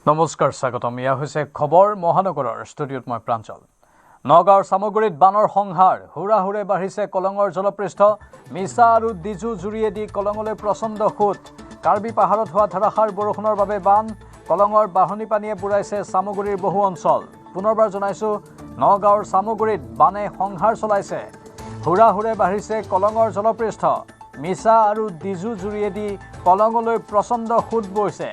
নমস্কাৰ স্বাগতম ইয়া হৈছে খবৰ মহানগৰৰ ষ্টুডিঅ'ত মই প্ৰাঞ্জল নগাঁৱৰ সামগুৰিত বানৰ সংহাৰ হুৰাহুৰে বাঢ়িছে কলঙৰ জলপৃষ্ঠ মিছা আৰু ডিজু জুৰিয়েদি কলঙলৈ প্ৰচণ্ড সোঁত কাৰ্বি পাহাৰত হোৱা ধাৰাসাৰ বৰষুণৰ বাবে বান কলঙৰ বাঢ়নী পানীয়ে বুঢ়াইছে সামগুৰিৰ বহু অঞ্চল পুনৰবাৰ জনাইছো নগাঁৱৰ সামগুৰিত বানে সংহাৰ চলাইছে হুৰাহুৰে বাঢ়িছে কলঙৰ জলপৃষ্ঠ মিছা আৰু ডিজু জুৰিয়েদি কলঙলৈ প্ৰচণ্ড সোঁত বৈছে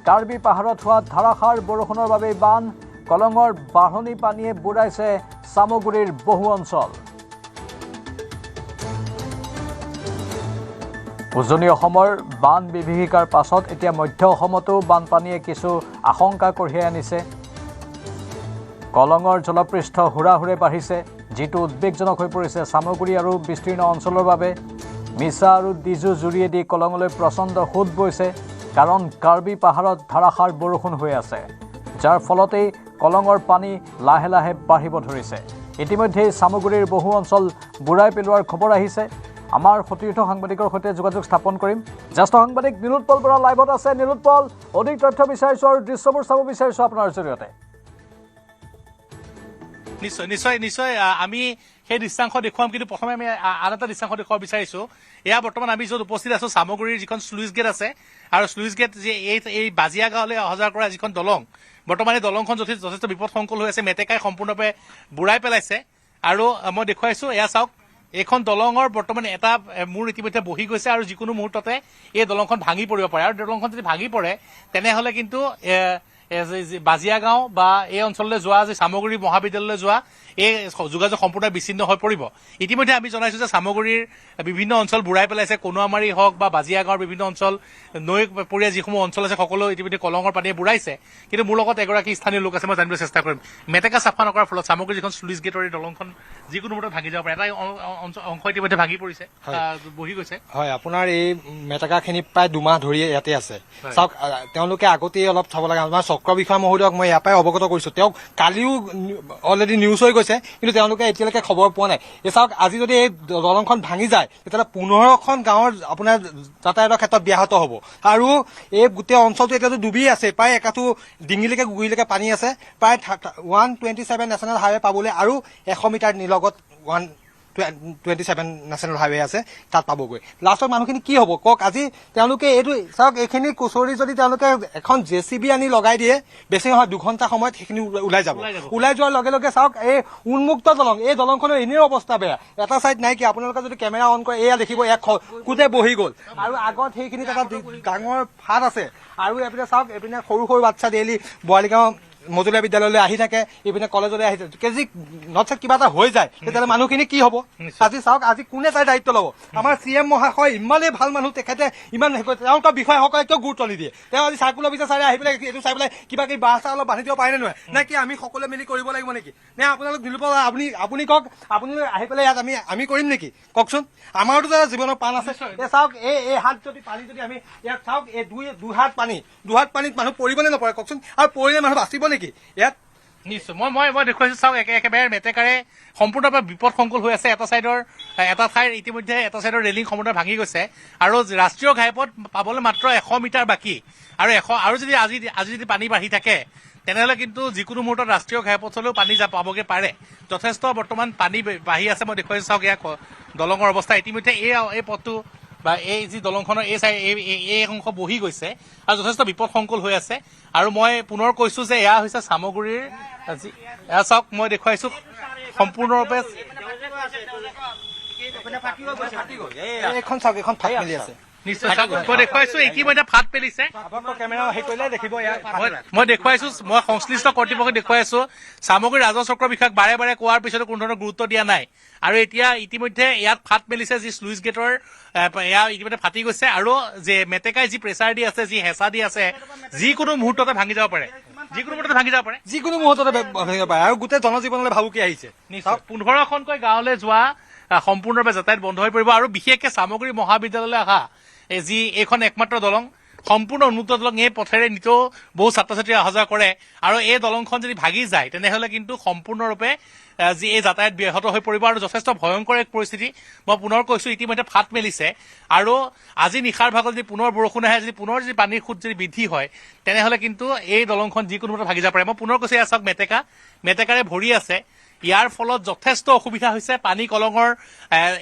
কাৰ্বি পাহাৰত হোৱা ধাৰাসাৰ বৰষুণৰ বাবে বান কলঙৰ বাঢ়নী পানীয়ে বুঢ়াইছে সামগুৰিৰ বহু অঞ্চল উজনি অসমৰ বান বিভীষিকাৰ পাছত এতিয়া মধ্য অসমতো বানপানীয়ে কিছু আশংকা কঢ়িয়াই আনিছে কলঙৰ জলপৃষ্ঠ হুৰাহুৰে বাঢ়িছে যিটো উদ্বেগজনক হৈ পৰিছে সামগুৰি আৰু বিস্তীৰ্ণ অঞ্চলৰ বাবে মিছা আৰু ডিজু জুৰিয়েদি কলঙলৈ প্ৰচণ্ড সোঁত বৈছে কাৰণ কাৰ্বি পাহাৰত ধাৰাসাৰ বৰষুণ হৈ আছে যাৰ ফলতেই কলঙৰ পানী লাহে লাহে বাঢ়িব ধৰিছে ইতিমধ্যে সামগুৰিৰ বহু অঞ্চল বুঢ়াই পেলোৱাৰ খবৰ আহিছে আমাৰ সতীৰ্থ সাংবাদিকৰ সৈতে যোগাযোগ স্থাপন কৰিম জ্যেষ্ঠ সাংবাদিক নিলোৎপল বৰা লাইভত আছে নিলোৎপল অধিক তথ্য বিচাৰিছো আৰু দৃশ্যবোৰ চাব বিচাৰিছো আপোনাৰ জৰিয়তে নিশ্চয় নিশ্চয় নিশ্চয় আমি সেই দৃশ্যাংশ দেখুৱাম কিন্তু প্ৰথমে আমি আন এটা দৃশ্যাংশ দেখুৱাব বিচাৰিছো এয়া বৰ্তমান আমি য'ত উপস্থিত আছো সামগুৰিৰ যিখন স্লুইচ গেট আছে আৰু স্লুইচ গেট যে এই বাজিয়া গাঁৱলৈ অহা যোৱা কৰা যিখন দলং বৰ্তমান এই দলংখন যথেষ্ট বিপদসংকুল হৈ আছে মেটেকাই সম্পূৰ্ণৰূপে বুঢ়াই পেলাইছে আৰু মই দেখুৱাইছো এয়া চাওক এইখন দলঙৰ বৰ্তমান এটা মূৰ ইতিমধ্যে বহি গৈছে আৰু যিকোনো মুহূৰ্ততে এই দলংখন ভাঙি পৰিব পাৰে আৰু দলংখন যদি ভাঙি পৰে তেনেহ'লে কিন্তু বাজিয়া গাঁও বা এই অঞ্চললৈ যোৱা যে সামগুৰি মহাবিদ্যালয়লৈ যোৱা এই যোগাযোগ সম্পূৰ্ণ বিচ্ছিন্ন হৈ পৰিব ইতিমধ্যে আমি জনাইছো যে সামগুৰিৰ বিভিন্ন অঞ্চল বুঢ়াই পেলাইছে কনুৱামাৰী হওক বা বাজিয়া গাঁৱৰ বিভিন্ন অঞ্চল নৈ পৰীয়া যিসমূহ অঞ্চল আছে সকলো ইতিমধ্যে কলঙৰ পানীয়ে বুঢ়াইছে কিন্তু মোৰ লগত এগৰাকী স্থানীয় লোক আছে মই জানিবলৈ চেষ্টা কৰিম মেটেকা চাফা নকৰাৰ ফলত সামগুৰি যিখন স্লুইচ গেটৰ দলংখন যিকোনো মুহূৰ্তত ভাঙি যাব পাৰে এটা অংশ ইতিমধ্যে ভাঙি পৰিছে বহি গৈছে হয় আপোনাৰ এই মেটেকাখিনি প্ৰায় দুমাহ ধৰি ইয়াতে আছে চাওক তেওঁলোকে আগতেই অলপ চাব লাগে আমাৰ চক্ৰ বিষয়া মহোদয়ক মই ইয়াৰ পৰাই অৱগত কৰিছো তেওঁক কালিও অলৰেডি নিউজ হৈ গৈছে কিন্তু তেওঁলোকে এতিয়ালৈকে খবৰ পোৱা নাই এই চাওক আজি যদি এই দলংখন ভাঙি যায় তেতিয়াহ'লে 15খন গাঁৱৰ আপোনাৰ যাতায়াতৰ ক্ষেত্ৰত ব্যাহত হ'ব আৰু এই গোটেই অঞ্চলটো এতিয়াতো ডুবি আছে প্ৰায় একাঠো ডিঙিলৈকে গুৰিলৈকে পানী আছে প্ৰায় 127 নেশ্যনেল হাইৱে পাবলৈ আৰু 100 মিটাৰ নিলগত 127 নেশ্যনেল হাইৱে আছে তাত পাবগৈ লাষ্টত মানুহখিনি কি হ'ব কওক আজি তেওঁলোকে এইটো চাওক এইখিনি কুচৰি যদি তেওঁলোকে এখন JCB আনি লগাই দিয়ে বেছি নহয় 2 ঘণ্টা সময়ত সেইখিনি ওলাই যাব ওলাই যোৱাৰ লগে লগে চাওক এই উন্মুক্ত দলং এই দলংখনৰ এনেও অৱস্থা বেয়া এটা চাইড নাই কি আপোনালোকে যদি কেমেৰা অন কৰে এয়া দেখিব এক কোটে বহি গ'ল আৰু আগত সেইখিনিত এটা ডাঙৰ ফাট আছে আৰু এইপিনে চাওক এইপিনে সৰু সৰু বাচ্চা ডেইলি বৰালিগাঁও মজলীয়া বিদ্যালয়লৈ আহি থাকে ইপিনে কলেজলৈ আহি থাকে যদি নচেত কিবা এটা হৈ যায় তেতিয়াহ'লে মানুহখিনি কি হ'ব আজি চাওক আজি কোনে তাৰ দায়িত্ব ল'ব আমাৰ CM মহাশয় ইমানেই ভাল মানুহ তেখেতে ইমান তেওঁলোকৰ বিষয়াসকলে কিয় গুৰুত্ব নিদিয়ে তেওঁ আজি চাৰ্কুল অফিচাৰ চাই আহি পেলাই এইটো চাই পেলাই কিবা কিবি বাহ চাহ অলপ বান্ধি দিব পাৰে নহয় নে কি আমি সকলোৱে মিলি কৰিব লাগিব নেকি নে আপোনালোক নিলোপ আপুনি কওক আপুনি আহি পেলাই ইয়াত আমি কৰিম নেকি কওকচোন আমাৰতো জীৱনৰ পাণ আছে এই চাওক এই হাত যদি পানী যদি আমি ইয়াত চাওক এই দুহাত পানীত মানুহ পৰিবনে নপৰে কওকচোন আৰু পৰিলে মানুহ বাচিব নেকি ইয়াত নিশ্চয় মই দেখুৱাইছো চাওক একেবাৰে মেটেকাৰে সম্পূৰ্ণৰূপে বিপদসংকুল হৈ আছে এটা ঠাইৰ ইতিমধ্যে এটা চাইডৰ ৰেলিং সম্পূৰ্ণ ভাঙি গৈছে আৰু ৰাষ্ট্ৰীয় ঘাইপথ পাবলৈ মাত্ৰ 100 মিটাৰ বাকী আৰু যদি আজি যদি পানী বাঢ়ি থাকে তেনেহ'লে কিন্তু যিকোনো মুহূৰ্তত ৰাষ্ট্ৰীয় ঘাইপথলৈও পানী পাবগৈ পাৰে যথেষ্ট বৰ্তমান পানী বাঢ়ি আছে মই দেখুৱাইছো চাওক ইয়াক দলঙৰ অৱস্থা ইতিমধ্যে এই পথটো বা এই যি দলংখনৰ এই অংশ বহি গৈছে আৰু যথেষ্ট বিপদসংকুল হৈ আছে আৰু মই পুনৰ কৈছো যে এয়া হৈছে সামগুৰিৰ এয়া চাওক মই দেখুৱাইছো সম্পূৰ্ণৰূপে এইখন চাওক এইখন ফাটি মেলি আছে নিশ্চয় মই দেখুৱাইছো ইতিমধ্যে ফাট পেলিছে কেমেৰা হেৰি কৰিলে দেখিব মই দেখুৱাইছো মই সংশ্লিষ্ট কৰ্তৃপক্ষক দেখুৱাইছো সামগুৰি ৰাজহ চক্ৰ বিষয়াক বাৰে বাৰে কোৱাৰ পিছতো কোনো ধৰণৰ গুৰুত্ব দিয়া নাই আৰু এতিয়া ইতিমধ্যে ইয়াত ফাট মেলিছে যি স্লুইচ গেটৰ এয়া ইতিমধ্যে ফাটি গৈছে আৰু যে মেটেকাই যি প্ৰেছাৰ দি আছে যি হেঁচা দি আছে যিকোনো মুহূৰ্ততে ভাঙি যাব পাৰে যিকোনো মুহূৰ্ততে ভাঙিব পাৰে আৰু গোটেই জনজীৱনলৈ ভাবুকি আহিছে 15খনকৈ গাঁৱলৈ যোৱা সম্পূৰ্ণৰূপে যাতায়াত বন্ধ হৈ পৰিব আৰু বিশেষকৈ সামগুৰি মহাবিদ্যালয়লৈ অহা যি এইখন একমাত্ৰ দলং সম্পূৰ্ণ উন্মুক্ত দলং এই পথেৰে নিতৌ বহু ছাত্ৰ ছাত্ৰী অহা যোৱা কৰে আৰু এই দলংখন যদি ভাগি যায় তেনেহ'লে কিন্তু সম্পূৰ্ণৰূপে যি এই যাতায়াত ব্যাহত হৈ পৰিব আৰু যথেষ্ট ভয়ংকৰ এক পৰিস্থিতি। মই পুনৰ কৈছোঁ ইতিমধ্যে ফাট মেলিছে আৰু আজি নিশাৰ ভাগত যদি পুনৰ বৰষুণ আহে, যদি পুনৰ যদি পানীৰ সুত যদি বৃদ্ধি হয় তেনেহ'লে কিন্তু এই দলংখন যিকোনো মতে ভাগি যাব পাৰে। মই পুনৰ কৈছোঁ এয়া চাওক মেটেকাৰে ভৰি আছে। ইয়াৰ ফলত যথেষ্ট অসুবিধা হৈছে। পানী কলঙৰ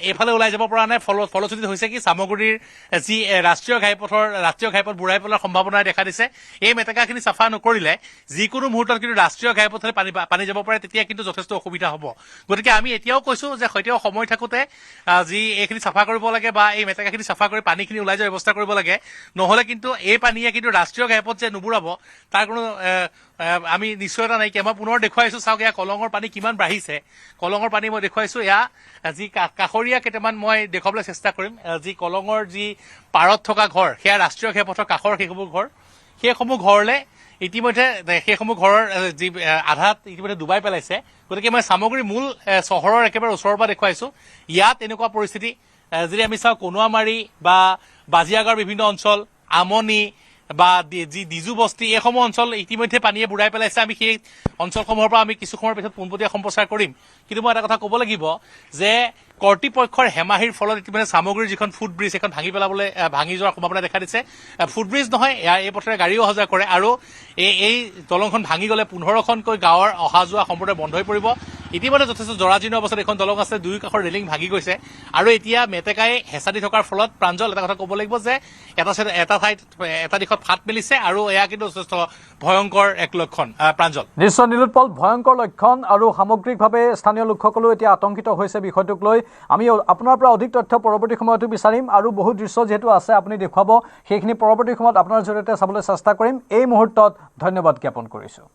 এইফালে ওলাই যাব পৰা নাই। ফলশ্ৰুতিত হৈছে কি চামগুৰিৰ যি ৰাষ্ট্ৰীয় ঘাইপথ বুঢ়াই পেলোৱাৰ সম্ভাৱনা দেখা দিছে। এই মেটেকাখিনি চাফা নকৰিলে যিকোনো মুহূৰ্তত কিন্তু ৰাষ্ট্ৰীয় ঘাইপথেৰে পানী যাব পাৰে, তেতিয়া কিন্তু যথেষ্ট অসুবিধা হ'ব। গতিকে আমি এতিয়াও কৈছোঁ যে সৈতেও সময় থাকোঁতে যি এইখিনি চাফা কৰিব লাগে বা এই মেটেকাখিনি চাফা কৰি পানীখিনি ওলাই যোৱাৰ ব্যৱস্থা কৰিব লাগে। নহ'লে কিন্তু এই পানীয়ে কিন্তু ৰাষ্ট্ৰীয় ঘাইপথ যে নুবুৰাব তাৰ কোনো আমি নিশ্চয়তা নাইকিয়া। মই পুনৰ দেখুৱাইছোঁ, চাওক এয়া কলঙৰ পানী কিমান বাঢ়িছে। কলঙৰ পানী মই দেখুৱাইছোঁ। এয়া যি কাষৰীয়া কেইটামান মই দেখুৱাবলৈ চেষ্টা কৰিম। যি কলঙৰ যি পাৰত থকা ঘৰ, সেয়া ৰাষ্ট্ৰীয় ঘাইপথৰ কাষৰ সেইসমূহ ঘৰলৈ ইতিমধ্যে সেইসমূহ ঘৰৰ যি আধাত ইতিমধ্যে ডুবাই পেলাইছে। গতিকে মই চামগুৰি মূল চহৰৰ একেবাৰে ওচৰৰ পৰা দেখুৱাইছোঁ। ইয়াত এনেকুৱা পৰিস্থিতি যদি আমি চাওঁ কনুৱামাৰী বা বাজিয়াগাঁৱৰ বিভিন্ন অঞ্চল, আমনি বা যি ডিজু বস্তি, এইসমূহ অঞ্চল ইতিমধ্যে পানীয়ে বুঢ়াই পেলাইছে। আমি সেই অঞ্চলসমূহৰ পৰা আমি কিছু সময়ৰ পিছত পোনপটীয়া সম্প্ৰচাৰ কৰিম। কিন্তু মই এটা কথা ক'ব লাগিব যে কৰ্তৃপক্ষৰ হেমাহিৰ ফলত ইতিমধ্যে চামগুৰিৰ যিখন ফুটব্ৰিজ সেইখন ভাঙি যোৱাৰ সম্ভাৱনা দেখা দিছে। ফুটব্ৰিজ নহয়, এই পথেৰে গাড়ীও অহা যোৱা কৰে আৰু এই দলংখন ভাঙি গ'লে 15খনকৈ গাঁৱৰ অহা যোৱা সম্পূৰ্ণ বন্ধ হৈ পৰিব। ইতিমধ্যে যথেষ্ট জৰাজীৰ্ণ অৱস্থাত এখন দলং আছে, দুয়ো কাষৰ ৰেলিং ভাঙি গৈছে আৰু এতিয়া মেটেকাই হেঁচা দি থকাৰ ফলত প্ৰাঞ্জল এটা কথা ক'ব লাগিব যে এটা দিশত ফাট মেলিছে আৰু এয়া কিন্তু যথেষ্ট ভয়ংকৰ এক লক্ষণ। প্ৰাঞ্জল, নিশ্চয় নীলোৎপল, ভয়ংকৰ লক্ষণ আৰু সামগ্ৰিকভাৱে স্থানীয় লোকসকলো এতিয়া আতংকিত হৈছে বিষয়টোক লৈ। আমি আপোনাৰ পৰা অধিক তথ্য পৰৱৰ্তী সময়তো বিচাৰিম আৰু বহু দৃশ্য যিহেতু আছে আপুনি দেখুৱাব, সেইখিনি পৰৱৰ্তী সময়ত আপোনাৰ জৰিয়তে চাবলৈ চেষ্টা কৰিম। এই মুহূৰ্তত ধন্যবাদ জ্ঞাপন কৰিছোঁ।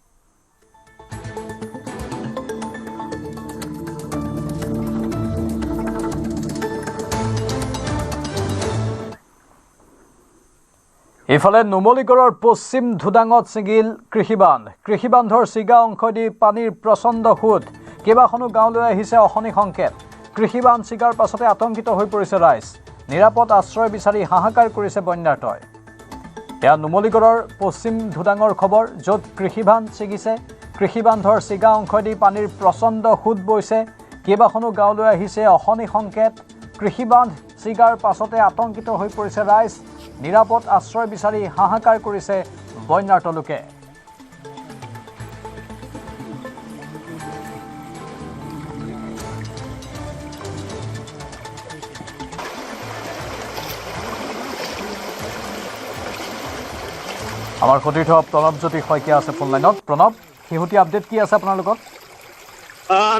ইফালে নুমলীগড়ৰ পশ্চিম ধুদাঙত ছিগিল কৃষিবান্ধৰ ছিগা অংশদি পানীৰ প্ৰচণ্ড সোঁত। কেইবাখনো গাঁৱলৈ আহিছে অশনি সংকেত। কৃষিবান্ধ ছিগাৰ পাছতে আতংকিত হৈ পৰিছে ৰাইজ। নিৰাপদ আশ্ৰয় বিচাৰি হাহাকাৰ কৰিছে বন্যাৰ্তই। এয়া নুমলীগড়ৰ পশ্চিম ধুদাঙৰ খবৰ, য'ত কৃষিবান্ধ ছিগিছে। কৃষিবান্ধৰ ছিগা অংশদি পানীৰ প্ৰচণ্ড সোঁত বৈছে। কেইবাখনো গাঁৱলৈ আহিছে অশনি সংকেত। কৃষিবান্ধ ছিগাৰ পাছতে আতংকিত হৈ পৰিছে ৰাইজ। নিৰাপদ আশ্ৰয় বিচাৰি হাহাকাৰ কৰিছে বন্যাৰ্ত লোকে। আমাৰ সতীৰ্থ প্ৰণৱজ্যোতি শইকীয়া আছে ফোন লাইনত। প্ৰণৱ, শেহতীয়া আপডেট কি আছে আপোনাৰ লগত?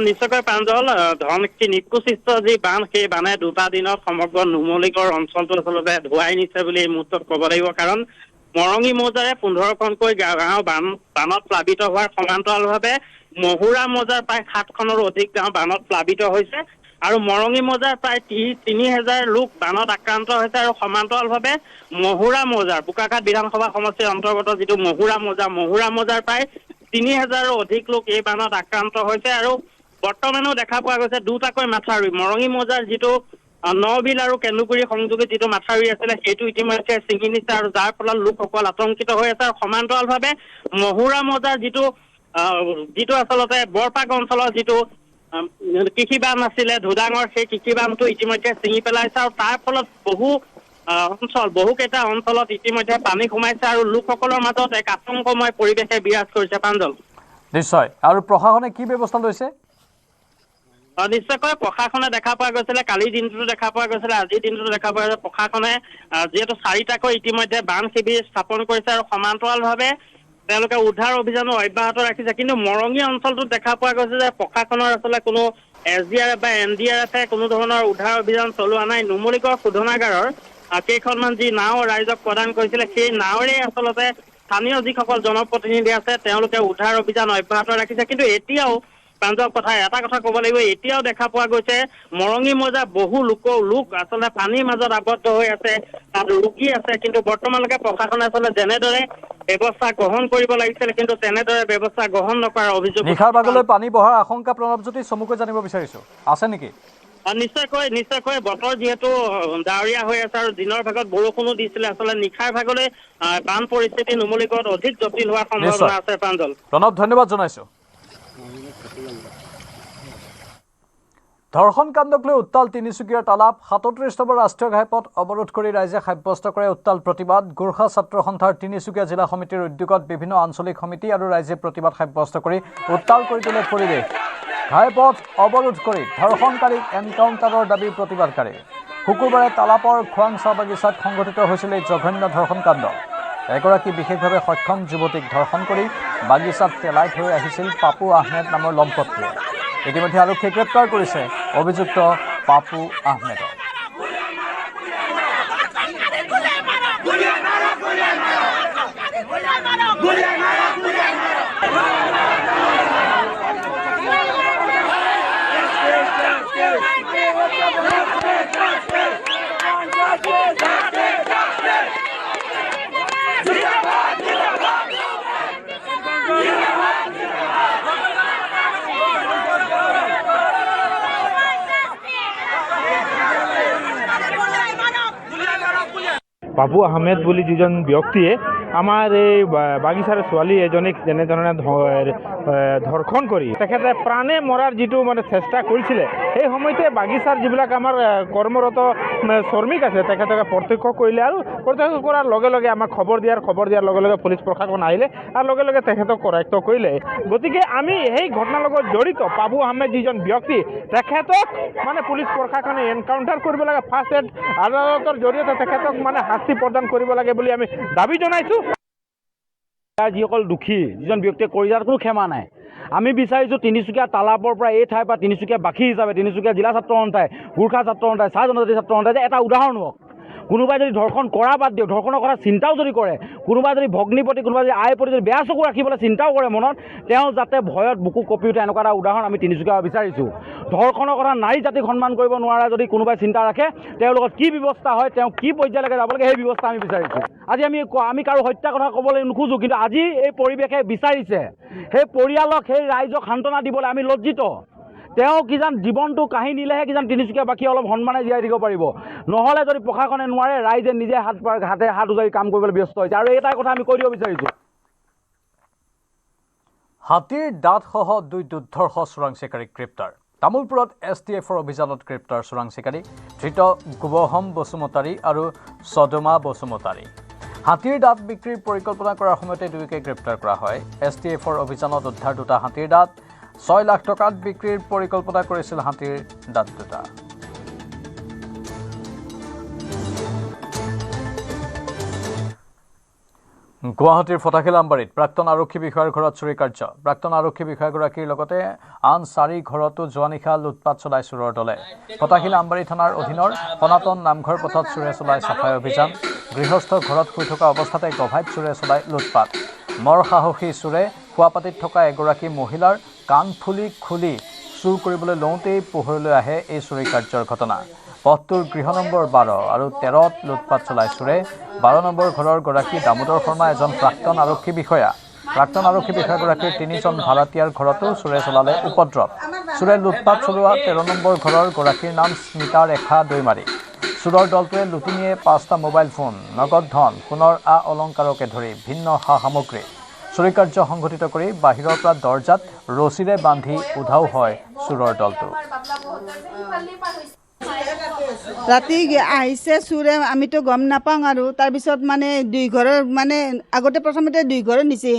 নিশ্চয়কৈ প্ৰাঞ্জল, ধনশিৰি নিকোচিষ্ট যি বান্ধ, সেই বানে 2টা দিনত সমগ্ৰ নুমলীগড় অঞ্চলটো আচলতে ধুৱাই নিছে বুলি এই মুহূৰ্তত ক'ব লাগিব। কাৰণ মৰঙী মৌজাৰে 15খনকৈ গাঁও বানত প্লাবিত হোৱাৰ সমান্তৰালভাৱে মহুৰা মৌজাৰ প্ৰায় 7খনৰো অধিক গাঁও বানত প্লাবিত হৈছে আৰু মৰঙী মৌজাৰ প্ৰায় 3,000 লোক বানত আক্ৰান্ত হৈছে আৰু সমান্তৰালভাৱে মহুৰা মৌজাৰ বোকাখাট বিধানসভা সমষ্টিৰ অন্তৰ্গত যিটো মহুৰা মৌজাৰ প্ৰায় 3,000ৰো অধিক লোক এই বানত আক্ৰান্ত হৈছে আৰু বৰ্তমানেও দেখা পোৱা গৈছে 2টাকৈ মাথাউৰি। মৰঙী মৌজাৰ যিটো নবিল আৰু কেন্দুগুৰি সংযোগী যিটো মাথাউৰি আছিলে সেইটো ইতিমধ্যে ছিঙি নিছে আৰু যাৰ ফলত লোকসকল আতংকিত হৈ আছে। আৰু সমান্তৰালভাৱে মহুৰা মৌজাৰ যিটো আচলতে বৰপাক অঞ্চলৰ যিটো কৃষিবান্ধ আছিলে ধুদাঙৰ, সেই কৃষিবান্ধটো ইতিমধ্যে ছিঙি পেলাইছে আৰু তাৰ ফলত বহুকেইটা অঞ্চলত ইতিমধ্যে পানী সোমাইছে আৰু লোকসকলৰ মাজত এক আতংকময় পৰিৱেশে বিৰাজ কৰিছে। প্ৰাঞ্জল, নিশ্চয়। আৰু প্ৰশাসনে কি ব্যৱস্থা লৈছে? নিশ্চয়কৈ প্ৰশাসনে দেখা পোৱা গৈছিলে, কালিৰ দিনটোতো দেখা পোৱা গৈছিলে, আজিৰ দিনটোতো দেখা পোৱা গৈছে। প্ৰশাসনে যিহেতু 4টাকৈ ইতিমধ্যে বান্ধ শিবিৰ স্থাপন কৰিছে আৰু সমান্তৰালভাৱে তেওঁলোকে উদ্ধাৰ অভিযানো অব্যাহত ৰাখিছে। কিন্তু মৰঙী অঞ্চলটোত দেখা পোৱা গৈছে যে প্ৰশাসনৰ আচলতে কোনো SDRF বা NDRFে কোনো ধৰণৰ উদ্ধাৰ অভিযান চলোৱা নাই। নুমলীগড় শোধনাগাৰৰ কেইখনমান যি নাও ৰাইজক প্ৰদান কৰিছিলে, সেই নাওৰে আচলতে স্থানীয় যিসকল জনপ্ৰতিনিধি আছে তেওঁলোকে উদ্ধাৰ অভিযান অব্যাহত ৰাখিছে। কিন্তু এতিয়াও প্ৰাঞ্জল, এটা কথা ক'ব লাগিব, এতিয়াও দেখা পোৱা গৈছে মৰঙী মৌজাৰ বহু লোক আচলতে পানীৰ মাজত আবদ্ধ হৈ আছে, তাত ৰোগী আছে। কিন্তু বৰ্তমানলৈকে প্ৰশাসনে আচলতে যেনেদৰে ব্যৱস্থা গ্ৰহণ কৰিব লাগিছিল কিন্তু তেনেদৰে ব্যৱস্থা গ্ৰহণ নকৰাৰ অভিযোগ। নিশাৰ ভাগলৈ পানী বহাৰ আশংকা প্ৰণৱজ্যোতি চমুকৈ জানিব বিচাৰিছোঁ, আছে নেকি? নিশ্চয়কৈ বতৰ যিহেতু ডাৱৰীয়া হৈ আছে আৰু দিনৰ ভাগত বৰষুণো দিছিলে, আচলতে নিশাৰ ভাগলৈ বান পৰিস্থিতি নুমলীগড়ত অধিক জটিল হোৱাৰ সম্ভাৱনা আছে। প্ৰাঞ্জল, প্ৰণৱ, ধন্যবাদ জনাইছো। ধৰ্ষণ কাণ্ডক লৈ উত্তাল তিনিচুকীয়াৰ তালাপ। ৩৭ নম্বৰ ৰাষ্ট্ৰীয় ঘাইপথ অৱৰোধ কৰি ৰাইজে সাব্যস্ত কৰে উত্তাল প্ৰতিবাদ। গোৰ্খা ছাত্ৰ সন্থাৰ তিনিচুকীয়া জিলা সমিতিৰ উদ্যোগত বিভিন্ন আঞ্চলিক সমিতি আৰু ৰাইজে প্ৰতিবাদ সাব্যস্ত কৰি উত্তাল কৰি তোলে পৰিৱেশ। ঘাইপথ অৱৰোধ কৰি ধৰ্ষণকাৰীক এনকাউণ্টাৰৰ দাবী প্ৰতিবাদকাৰী। শুকুৰবাৰে তালাপৰ খোৱাংচা বাগিচাত সংঘটিত হৈছিল এই জঘন্য ধৰ্ষণ কাণ্ড। এগৰাকী বিশেষভাৱে সক্ষম যুৱতীক ধৰ্ষণ কৰি বাগিচাত পেলাই থৈ আহিছিল পাপু আহমেদ নামৰ লম্পটটোৱে। ইতিমধ্যে আৰক্ষীয়ে গ্ৰেপ্তাৰ কৰিছে অভিযুক্ত পাপু আহমেদক। পাপু আহমেদ বুলি যিজন ব্যক্তিয়ে আমাৰ এই বাগিচাৰ ছোৱালী এজনীক যেনেধৰণে ধৰ্ষণ কৰি তেখেতে প্ৰাণে মৰাৰ যিটো মানে চেষ্টা কৰিছিলে, সেই সময়তে বাগিচাৰ যিবিলাক আমাৰ কৰ্মৰত শ্ৰমিক আছে তেখেতকে প্ৰত্যক্ষ কৰিলে আৰু প্ৰত্যক্ষ কৰাৰ লগে লগে আমাক খবৰ দিয়াৰ লগে লগে পুলিচ প্ৰশাসন আহিলে আৰু লগে লগে তেখেতক কৰায়ত্ব কৰিলে। গতিকে আমি সেই ঘটনাৰ লগত জড়িত পাপু আহমেদ যিজন ব্যক্তি, তেখেতক মানে পুলিচ প্ৰশাসনে এনকাউণ্টাৰ কৰিব লাগে। ফাৰ্ষ্ট এড আদালতৰ জৰিয়তে তেখেতক মানে শাস্তি প্ৰদান কৰিব লাগে বুলি আমি দাবী জনাইছোঁ। যিসকল দুখী, যিজন ব্যক্তিয়ে কৰি যাৰ কোনো ক্ষমা নাই। আমি বিচাৰিছোঁ তিনিচুকীয়া তালাপৰ পৰা এই ঠাইৰ পৰা তিনিচুকীয়া বাসী হিচাপে তিনিচুকীয়া জিলা ছাত্ৰ সন্থাই, গোৰ্খা ছাত্ৰ সন্থাই, চাহ জনজাতি ছাত্ৰ সন্থাই যে এটা উদাহৰণ হওক। কোনোবাই যদি ধৰ্ষণ কৰা বাদ দিয়ক, ধৰ্ষণৰ কথা চিন্তাও যদি কৰে, কোনোবাই যদি ভগ্নীৰ প্ৰতি, কোনোবাই যদি আইৰ প্ৰতি যদি বেয়া চকু ৰাখিবলৈ চিন্তাও কৰে মনত, তেওঁ যাতে ভয়ত বুকু কঁপি উঠে এনেকুৱা এটা উদাহৰণ আমি তিনিচুকীয়া বিচাৰিছোঁ। ধৰ্ষণৰ কথা নাৰী জাতিক সন্মান কৰিব নোৱাৰে যদি কোনোবাই চিন্তা ৰাখে, তেওঁৰ লগত কি ব্যৱস্থা হয়, তেওঁ কি পৰ্যায়লৈকে যাব লাগে, সেই ব্যৱস্থা আমি বিচাৰিছোঁ। আজি আমি কাৰো হত্যা কথা ক'বলৈ নোখোজোঁ, কিন্তু আজি এই পৰিৱেশে বিচাৰিছে সেই পৰিয়ালক, সেই ৰাইজক সান্তনা দিবলৈ আমি লজ্জিত। তেওঁ কিজান জীৱনটো কাঢ়ি নিলেহে কিজান তিনিচুকীয়াবাসী অলপ সন্মানে জীয়াই থাকিব পাৰিব, নহ'লে যদি প্ৰশাসনে নোৱাৰে, ৰাইজে নিজে হাত উজাৰি কাম কৰিবলৈ ব্যস্ত হৈছে। আৰু এটাই কথা আমি কৈ দিব বিচাৰিছোঁ, হাতীৰ দাঁতসহ 2 দুৰ্ধৰ্ষ চোৰাং চিকাৰীক গ্ৰেপ্তাৰ। তামোলপুৰত STFৰ অভিযানত গ্ৰেপ্তাৰ চোৰাং চিকাৰী ধৃত গোবহম বসুমতাৰী আৰু সদমা বসুমতাৰী। হাতীৰ দাঁত বিক্ৰীৰ পৰিকল্পনা কৰাৰ সময়তে দুয়োকে গ্ৰেপ্তাৰ কৰা হয়। STFৰ অভিযানত উদ্ধাৰ 2টা হাতীৰ দাঁত। 6 লাখ টকাত বিক্ৰীৰ পৰিকল্পনা কৰিছিল হাতীৰ দাঁত 2টা। গুৱাহাটীৰ ফটাখিলামবাৰীত প্ৰাক্তন আৰক্ষী বিষয়াৰ ঘৰত চুৰি কাৰ্য। প্ৰাক্তন আৰক্ষী বিষয়াগৰাকীৰ লগতে আন 4 ঘৰতো যোৱা নিশা লুটপাট চলাই চোৰৰ দলে। ফটাখিলামবাৰী থানাৰ অধীনৰ সনাতন নামঘৰ পথত চোৰে চলাই চাফাই অভিযান। গৃহস্থ ঘৰত শুই থকা অৱস্থাতে গভাইত চোৰে চলাই লুটপাট। মৰ সাহসী চোৰে শুৱাপাতিত থকা এগৰাকী মহিলাৰ কাণ ফুলি খুলি চুৰ কৰিবলৈ লওঁতেই পোহৰলৈ আহে এই চুৰি কাৰ্যৰ ঘটনা। পথটোৰ গৃহ নম্বৰ 12 আৰু 13ত লুটপাট চলাই চোৰে। 12 নম্বৰ ঘৰৰ গৰাকী দামোদৰ শৰ্মা এজন প্ৰাক্তন আৰক্ষী বিষয়া। প্ৰাক্তন আৰক্ষী বিষয়াগৰাকীৰ 3জন ভাড়াতীয়াৰ ঘৰতো চোৰে চলালে উপদ্ৰৱ। চোৰে লুটপাট চলোৱা 13 নম্বৰ ঘৰৰ গৰাকীৰ নাম স্মিতা ৰেখা দৈমাৰী। চোৰৰ দলটোৱে লুটি নিয়ে 5টা মোবাইল ফোন, নগদ ধন, সোণৰ অলংকাৰকে ধৰি ভিন্ন সা সামগ্ৰী। চুৰি কাৰ্য সংঘটিত কৰি বাহিৰৰ পৰা দৰ্জাত ৰছীৰে বান্ধি উধাও হয় চোৰৰ দলটো। ৰাতি আহিছে চোৰে, আমিতো গম নাপাওঁ। আৰু তাৰপিছত মানে 2 ঘৰৰ মানে আগতে প্ৰথমতে 2 ঘৰৰ নিছে,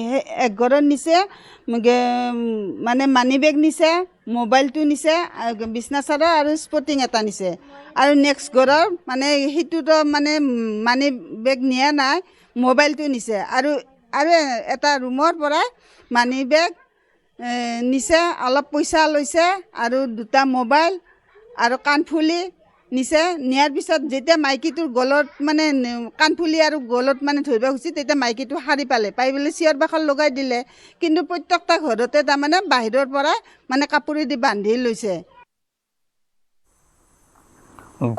এক ঘৰৰ নিছে মানে মানি বেগ নিছে, মোবাইলটো নিছে, বিছনা চাদৰ আৰু স্পৰ্টিং এটা নিছে। আৰু নেক্সট ঘৰৰ মানে সেইটোতো মানে মানি বেগ নিয়া নাই, মোবাইলটো নিছে। আৰু এটা ৰুমৰ পৰা মানি বেগ নিছে, অলপ পইচা লৈছে আৰু 2টা মোবাইল আৰু কাণফুলি নিছে। নিয়াৰ পিছত যেতিয়া মাইকীটোৰ গলত মানে কাণফুলি আৰু গলত মানে ধৰিব খুজিছে, তেতিয়া মাইকীটো সাৰি পাই পেলাই চিঞৰ বাখৰ লগাই দিলে। কিন্তু প্ৰত্যেকটা ঘৰতে তাৰমানে বাহিৰৰ পৰা মানে কাপোৰেদি বান্ধি লৈছে।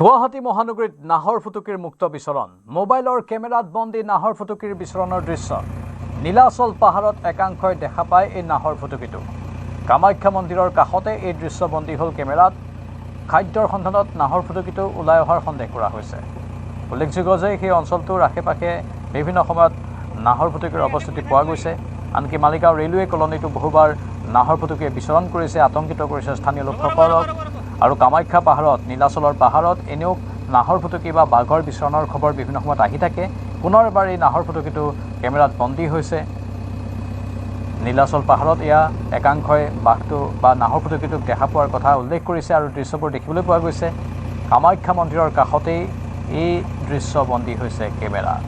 গুৱাহাটী মহানগৰীত নাহৰ ফুটুকীৰ মুক্ত বিচৰণ। মোবাইলৰ কেমেৰাত বন্দী নাহৰ ফুটুকীৰ বিচৰণৰ দৃশ্য। নীলাচল পাহাৰত একাংশই দেখা পায় এই নাহৰ ফুটুকীটো। কামাখ্যা মন্দিৰৰ কাষতে এই দৃশ্য বন্দী হ'ল কেমেৰাত। খাদ্যৰ সন্ধানত নাহৰ ফুটুকিটো ওলাই অহাৰ সন্দেহ কৰা হৈছে। উল্লেখযোগ্য যে সেই অঞ্চলটোৰ আশে পাশে বিভিন্ন সময়ত নাহৰ ফুটুকিৰ উপস্থিতি পোৱা গৈছে। আনকি মালিগাঁও ৰেলৱে কলনীটো বহুবাৰ নাহৰ ফুটুকিয়ে বিচৰণ কৰিছে, আতংকিত কৰিছে স্থানীয় লোকসকলক। আৰু কামাখ্যা পাহাৰত, নীলাচলৰ পাহাৰত এনেও নাহৰ ফুটুকি বা বাঘৰ বিচৰণৰ খবৰ বিভিন্ন সময়ত আহি থাকে। পুনৰ এবাৰ এই নাহৰ ফুটুকিটো কেমেৰাত বন্দী হৈছে। নীলাচল পাহাৰত এয়া একাংশই বাঘটো বা নাহৰ ফুটুকিটোক দেখা পোৱাৰ কথা উল্লেখ কৰিছে আৰু দৃশ্যবোৰ দেখিবলৈ পোৱা গৈছে। কামাখ্যা মন্দিৰৰ কাষতেই এই দৃশ্য বন্দী হৈছে কেমেৰাত।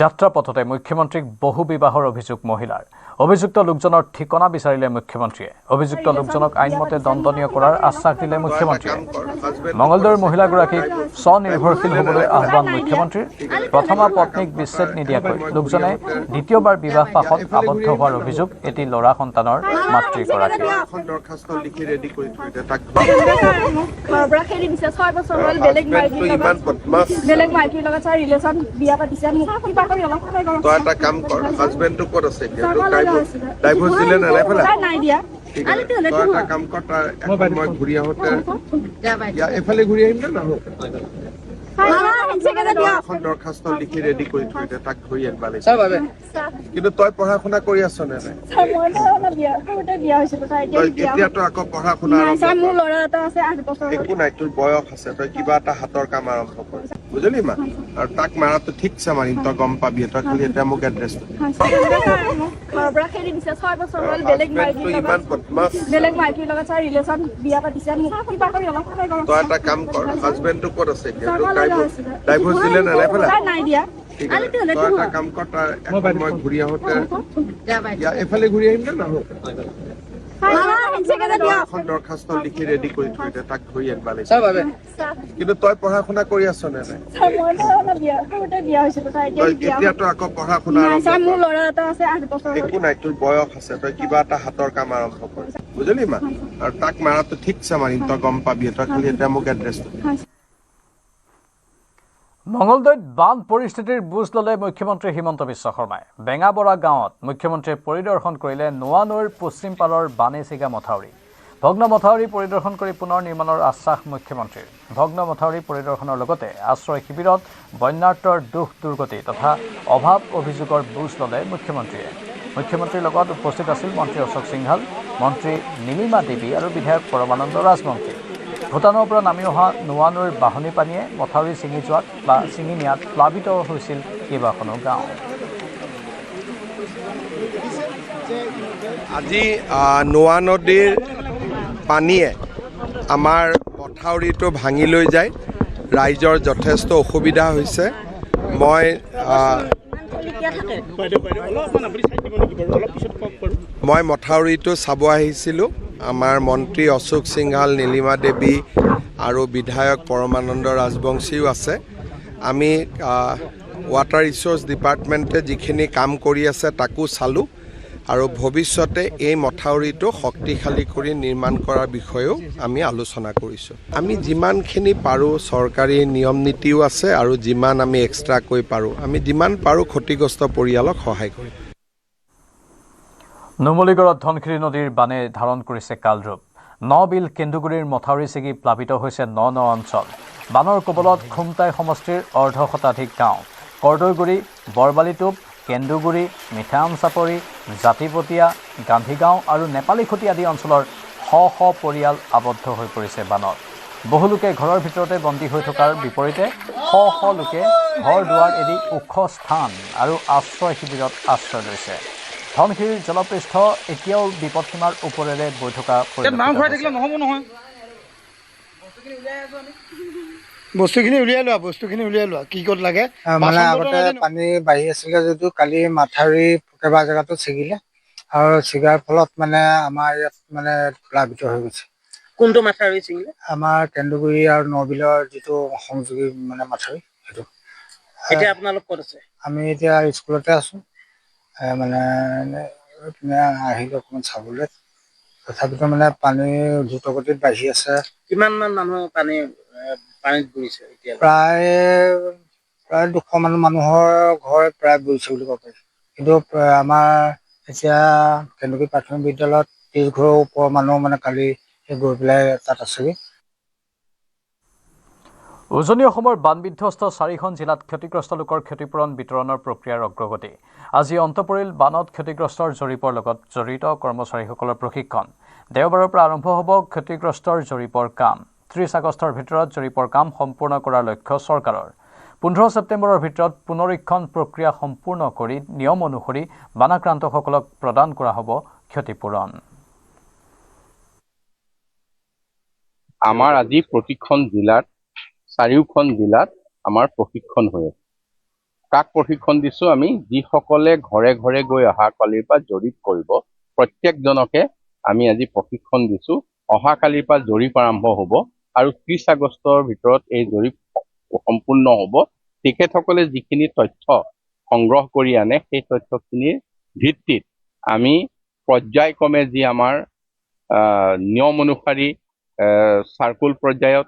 যাত্ৰা পথতে মুখ্যমন্ত্ৰীক বহু বিবাহৰ অভিযোগ মহিলাৰ। অভিযুক্ত লোকজনৰ ঠিকনা বিচাৰিলে মুখ্যমন্ত্ৰীয়ে। অভিযুক্ত লোকজনক আইনমতে দণ্ডনীয় কৰাৰ আশ্বাস দিলে মুখ্যমন্ত্ৰীয়ে। মঙলদৈৰ মহিলাগৰাকীক স্বনিৰ্ভৰশীল হ'বলৈ আহ্বান মুখ্যমন্ত্ৰীৰ। প্ৰথমা পত্নীক বিচ্ছেদ নিদিয়াকৈ লোকজনে দ্বিতীয়বাৰ বিবাহ পাশত আবদ্ধ হোৱাৰ অভিযোগ এটি ল'ৰা সন্তানৰ মাতৃগৰাকীৰ। তই এটা কাম কৰ, হাজবেণ্ডটো ক'ত আছে এতিয়া? ডাইভোৰ্চ দিলে নে নাই? তই এটা কাম কৰ, তাৰ মই ঘূৰি আহোঁতে এফালে ঘূৰি আহিম নে নাহো? এখন দৰখাস্ত লিখি ৰেডি কৰি থৈ দে, তাক ধৰি আনিব লাগিব। কিন্তু তই পঢ়া শুনা কৰি আছ নে নাই? তই এতিয়াতো আকৌ পঢ়া শুনা একো নাই, তোৰ বয়স আছে, তই কিবা এটা হাতৰ কাম আৰম্ভ কৰ, বুজিলি মা? আৰু তাক মাৰাটো ঠিকছে মাৰিম, তই গম পাবি। তই খালি এতিয়া মোক এড্ৰেছটো ইমান বদমাছ। তই এটা কাম কৰ, হাজবেণ্ডটো ক'ত আছে এতিয়া? ডাইভোৰ্চ দিলে নে নাই? তই এটা কাম কৰ, তাৰ মই ঘূৰি আহোঁতে এফালে ঘূৰি আহিম নে নাহো? এখন দৰখাস্ত লিখি ৰেডি কৰি থৈ দে, তাক ধৰি আনিব লাগিব। কিন্তু তই পঢ়া শুনা কৰি আছ নে নাই? তই এতিয়াতো আকৌ পঢ়া শুনা একো নাই, তোৰ বয়স আছে, তই কিবা এটা হাতৰ কাম আৰম্ভ কৰ, বুজিলি মা? আৰু তাক মাৰাটো ঠিকছে মাৰিম, তই গম পাবি। তই খালি এতিয়া মোক এড্ৰেছটো মঙলদৈত বান পৰিস্থিতিৰ বুজ ল'লে মুখ্যমন্ত্ৰী হিমন্ত বিশ্ব শৰ্মাই। বেঙাবৰা গাঁৱত মুখ্যমন্ত্ৰীয়ে পৰিদৰ্শন কৰিলে নোৱা নৈৰ পশ্চিম পাৰৰ বানেচিগা মথাউৰি। ভগ্ন মথাউৰি পৰিদৰ্শন কৰি পুনৰ নিৰ্মাণৰ আশ্বাস মুখ্যমন্ত্ৰীৰ। ভগ্ন মথাউৰি পৰিদৰ্শনৰ লগতে আশ্ৰয় শিবিৰত বন্যাৰ্তৰ দুখ দুৰ্গতি তথা অভাৱ অভিযোগৰ বুজ ল'লে মুখ্যমন্ত্ৰীয়ে। মুখ্যমন্ত্ৰীৰ লগত উপস্থিত আছিল মন্ত্ৰী অশোক সিংঘাল, মন্ত্ৰী নীলিমা দেৱী আৰু বিধায়ক পৰমানন্দ ৰাজবংশী। ভূটানৰ পৰা নামি অহা নোৱা নৈৰ বাঢ়নী পানীয়ে মথাউৰি ছিঙি নিয়াত প্লাবিত হৈছিল কেইবাখনো গাঁও। আজি নোৱা নদীৰ পানীয়ে আমাৰ মথাউৰিটো ভাঙি লৈ যায়, ৰাইজৰ যথেষ্ট অসুবিধা হৈছে। মই মথাউৰিটো চাব আহিছিলোঁ। আমাৰ মন্ত্ৰী অশোক সিংঘাল, নীলিমা দেৱী আৰু বিধায়ক পৰমানন্দ ৰাজবংশীও আছে। আমি ৱাটাৰ ৰিচোৰ্চ ডিপাৰ্টমেণ্টে যিখিনি কাম কৰি আছে তাকো চালোঁ আৰু ভৱিষ্যতে এই মথাউৰিটো শক্তিশালী কৰি নিৰ্মাণ কৰাৰ বিষয়েও আমি আলোচনা কৰিছোঁ। আমি যিমানখিনি পাৰোঁ, চৰকাৰী নিয়ম নীতিও আছে আৰু যিমান আমি এক্সট্ৰাকৈ পাৰোঁ, আমি যিমান পাৰোঁ ক্ষতিগ্ৰস্ত পৰিয়ালক সহায় কৰিম। নুমলীগড়ত ধনশিৰি নদীৰ বানে ধাৰণ কৰিছে কালৰূপ। বিল কেন্দুগুৰিৰ মথাউৰি ছিগি প্লাবিত হৈছে ন অঞ্চল। বানৰ কবলত খুমটাই সমষ্টিৰ অৰ্ধশতাধিক গাঁও। কৰ্দৈগুৰি, বৰবালিটোপ, কেন্দুগুৰি, মিঠাআম চাপৰি, জাতিপতীয়া, গান্ধীগাঁও আৰু নেপালীখুটি আদি অঞ্চলৰ শ পৰিয়াল আবদ্ধ হৈ পৰিছে বানত। বহু লোকে ঘৰৰ ভিতৰতে বন্দী হৈ থকাৰ বিপৰীতে শ লোকে ঘৰ দুৱাৰ এৰি ওখ স্থান আৰু আশ্ৰয় শিবিৰত আশ্ৰয় লৈছে। ধনশিৰিৰ জলপৃষ্ঠ এতিয়াও বিপদসীমাৰ ওপৰেৰে বৈ থকা বস্তুখিনি উলিয়াই লোৱা কি ক'ত লাগে। মানে আগতে পানী বাঢ়ি আছিলে যদিও কালি মাথাউৰি কেইবা জেগাতো ছিগিলে আৰু ছিগাৰ ফলত মানে আমাৰ ইয়াত মানে প্লাবিত হৈ গৈছে। কোনটো মাথাউৰি ছিগিলে? আমাৰ কেন্দুগুৰি আৰু নবিলৰ যিটো সংযোগী মানে মাথাউৰি সেইটো। এতিয়া আপোনালোক ক'ত আছে? আমি এতিয়া স্কুলতে আছো, মানে আহিলো অকণমান চাবলৈ। তথাপিতো মানে পানী দ্ৰুতগতিত বাঢ়ি আছে। কিমান মান মানুহ পানীত বুৰিছে এতিয়া? প্ৰায় 200 মান মানুহৰ ঘৰ প্ৰায় বুৰিছে বুলি ক'ব পাৰি। কিন্তু আমাৰ এতিয়া কেন্দুকী প্ৰাথমিক বিদ্যালয়ত 30 ঘৰৰ ওপৰৰ মানুহ মানে কালি গৈ পেলাই তাত আছেগৈ। উজনি অসমৰ বান বিধ্বস্ত 4খন জিলাত ক্ষতিগ্ৰস্ত লোকৰ ক্ষতিপূৰণ বিতৰণৰ প্ৰক্ৰিয়াৰ অগ্ৰগতি। আজি অন্ত পৰিল বানত ক্ষতিগ্ৰস্তৰ জৰীপৰ লগত জড়িত কৰ্মচাৰীসকলৰ প্ৰশিক্ষণ। দেওবাৰৰ পৰা আৰম্ভ হ'ব ক্ষতিগ্ৰস্তৰ জৰীপৰ কাম। 30 আগষ্টৰ ভিতৰত জৰীপৰ কাম সম্পূৰ্ণ কৰাৰ লক্ষ্য চৰকাৰৰ। 15 ছেপ্টেম্বৰৰ ভিতৰত পুনৰীক্ষণ প্ৰক্ৰিয়া সম্পূৰ্ণ কৰি নিয়ম অনুসৰি বানাক্ৰান্তসকলক প্ৰদান কৰা হ'ব ক্ষতিপূৰণ। আমাৰ আজি প্ৰতিখন জিলাত 4খন জিলাত আমাৰ প্ৰশিক্ষণ হৈ আছে। কাক প্ৰশিক্ষণ দিছোঁ আমি? যিসকলে ঘৰে ঘৰে গৈ অহাকালিৰ পৰা জৰীপ কৰিব, প্ৰত্যেকজনকে আমি আজি প্ৰশিক্ষণ দিছোঁ। অহাকালিৰ পৰা জৰীপ আৰম্ভ হ'ব আৰু 30 আগষ্টৰ ভিতৰত এই জৰীপ সম্পূৰ্ণ হ'ব। তেখেতসকলে যিখিনি তথ্য সংগ্ৰহ কৰি আনে সেই তথ্যখিনিৰ ভিত্তিত আমি পৰ্যায়ক্ৰমে যি আমাৰ নিয়ম অনুসৰি চাৰ্কুল পৰ্যায়ত,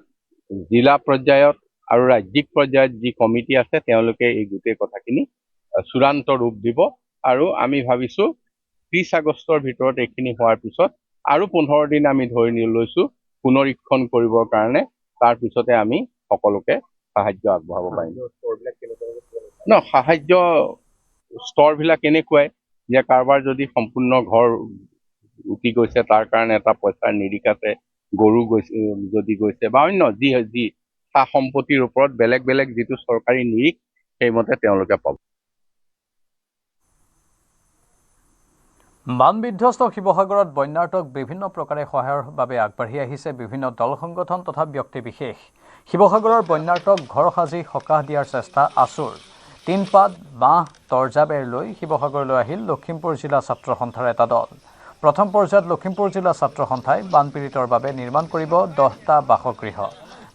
জিলা পৰ্যায়ত আৰু ৰাজ্যিক পৰ্যায়ত যি কমিটি আছে তেওঁলোকে এই গোটেই কথাখিনি চূড়ান্ত ৰূপ দিব আৰু আমি ভাবিছোঁ 30 আগষ্টৰ ভিতৰত এইখিনি হোৱাৰ পিছত আৰু 15 দিন আমি ধৰি লৈছোঁ পুনৰীক্ষণ কৰিবৰ কাৰণে। তাৰ পিছতে আমি সকলোকে সাহায্য আগবঢ়াব পাৰিম। সাহায্য স্তৰবিলাক এনেকুৱাই যে কাৰোবাৰ যদি সম্পূৰ্ণ ঘৰ উটি গৈছে তাৰ কাৰণে এটা পইচাৰ নিৰিখ আছে, গৰু গৈছে যদি গৈছে বা অন্য যি সা সম্পত্তিৰ ওপৰত বেলেগ বেলেগ যিটো চৰকাৰী নিৰিখ সেইমতে তেওঁলোকে পাব। বান বিধ্বস্ত শিৱসাগৰত বন্যাৰ্তক বিভিন্ন প্ৰকাৰে সহায়ৰ বাবে আগবাঢ়ি আহিছে বিভিন্ন দল সংগঠন তথা ব্যক্তিবিশেষ। শিৱসাগৰৰ বন্যাৰ্তক ঘৰ সাজি সকাহ দিয়াৰ চেষ্টা আচুৰ। টিনপাত, বাঁহ, তৰ্জা বেৰ লৈ শিৱসাগৰলৈ আহিল লখিমপুৰ জিলা ছাত্ৰ সন্থাৰ এটা দল। প্ৰথম পৰ্যায়ত লখিমপুৰ জিলা ছাত্ৰ সন্থাই বানপীড়িতৰ বাবে নিৰ্মাণ কৰিব 10টা বাসগৃহ।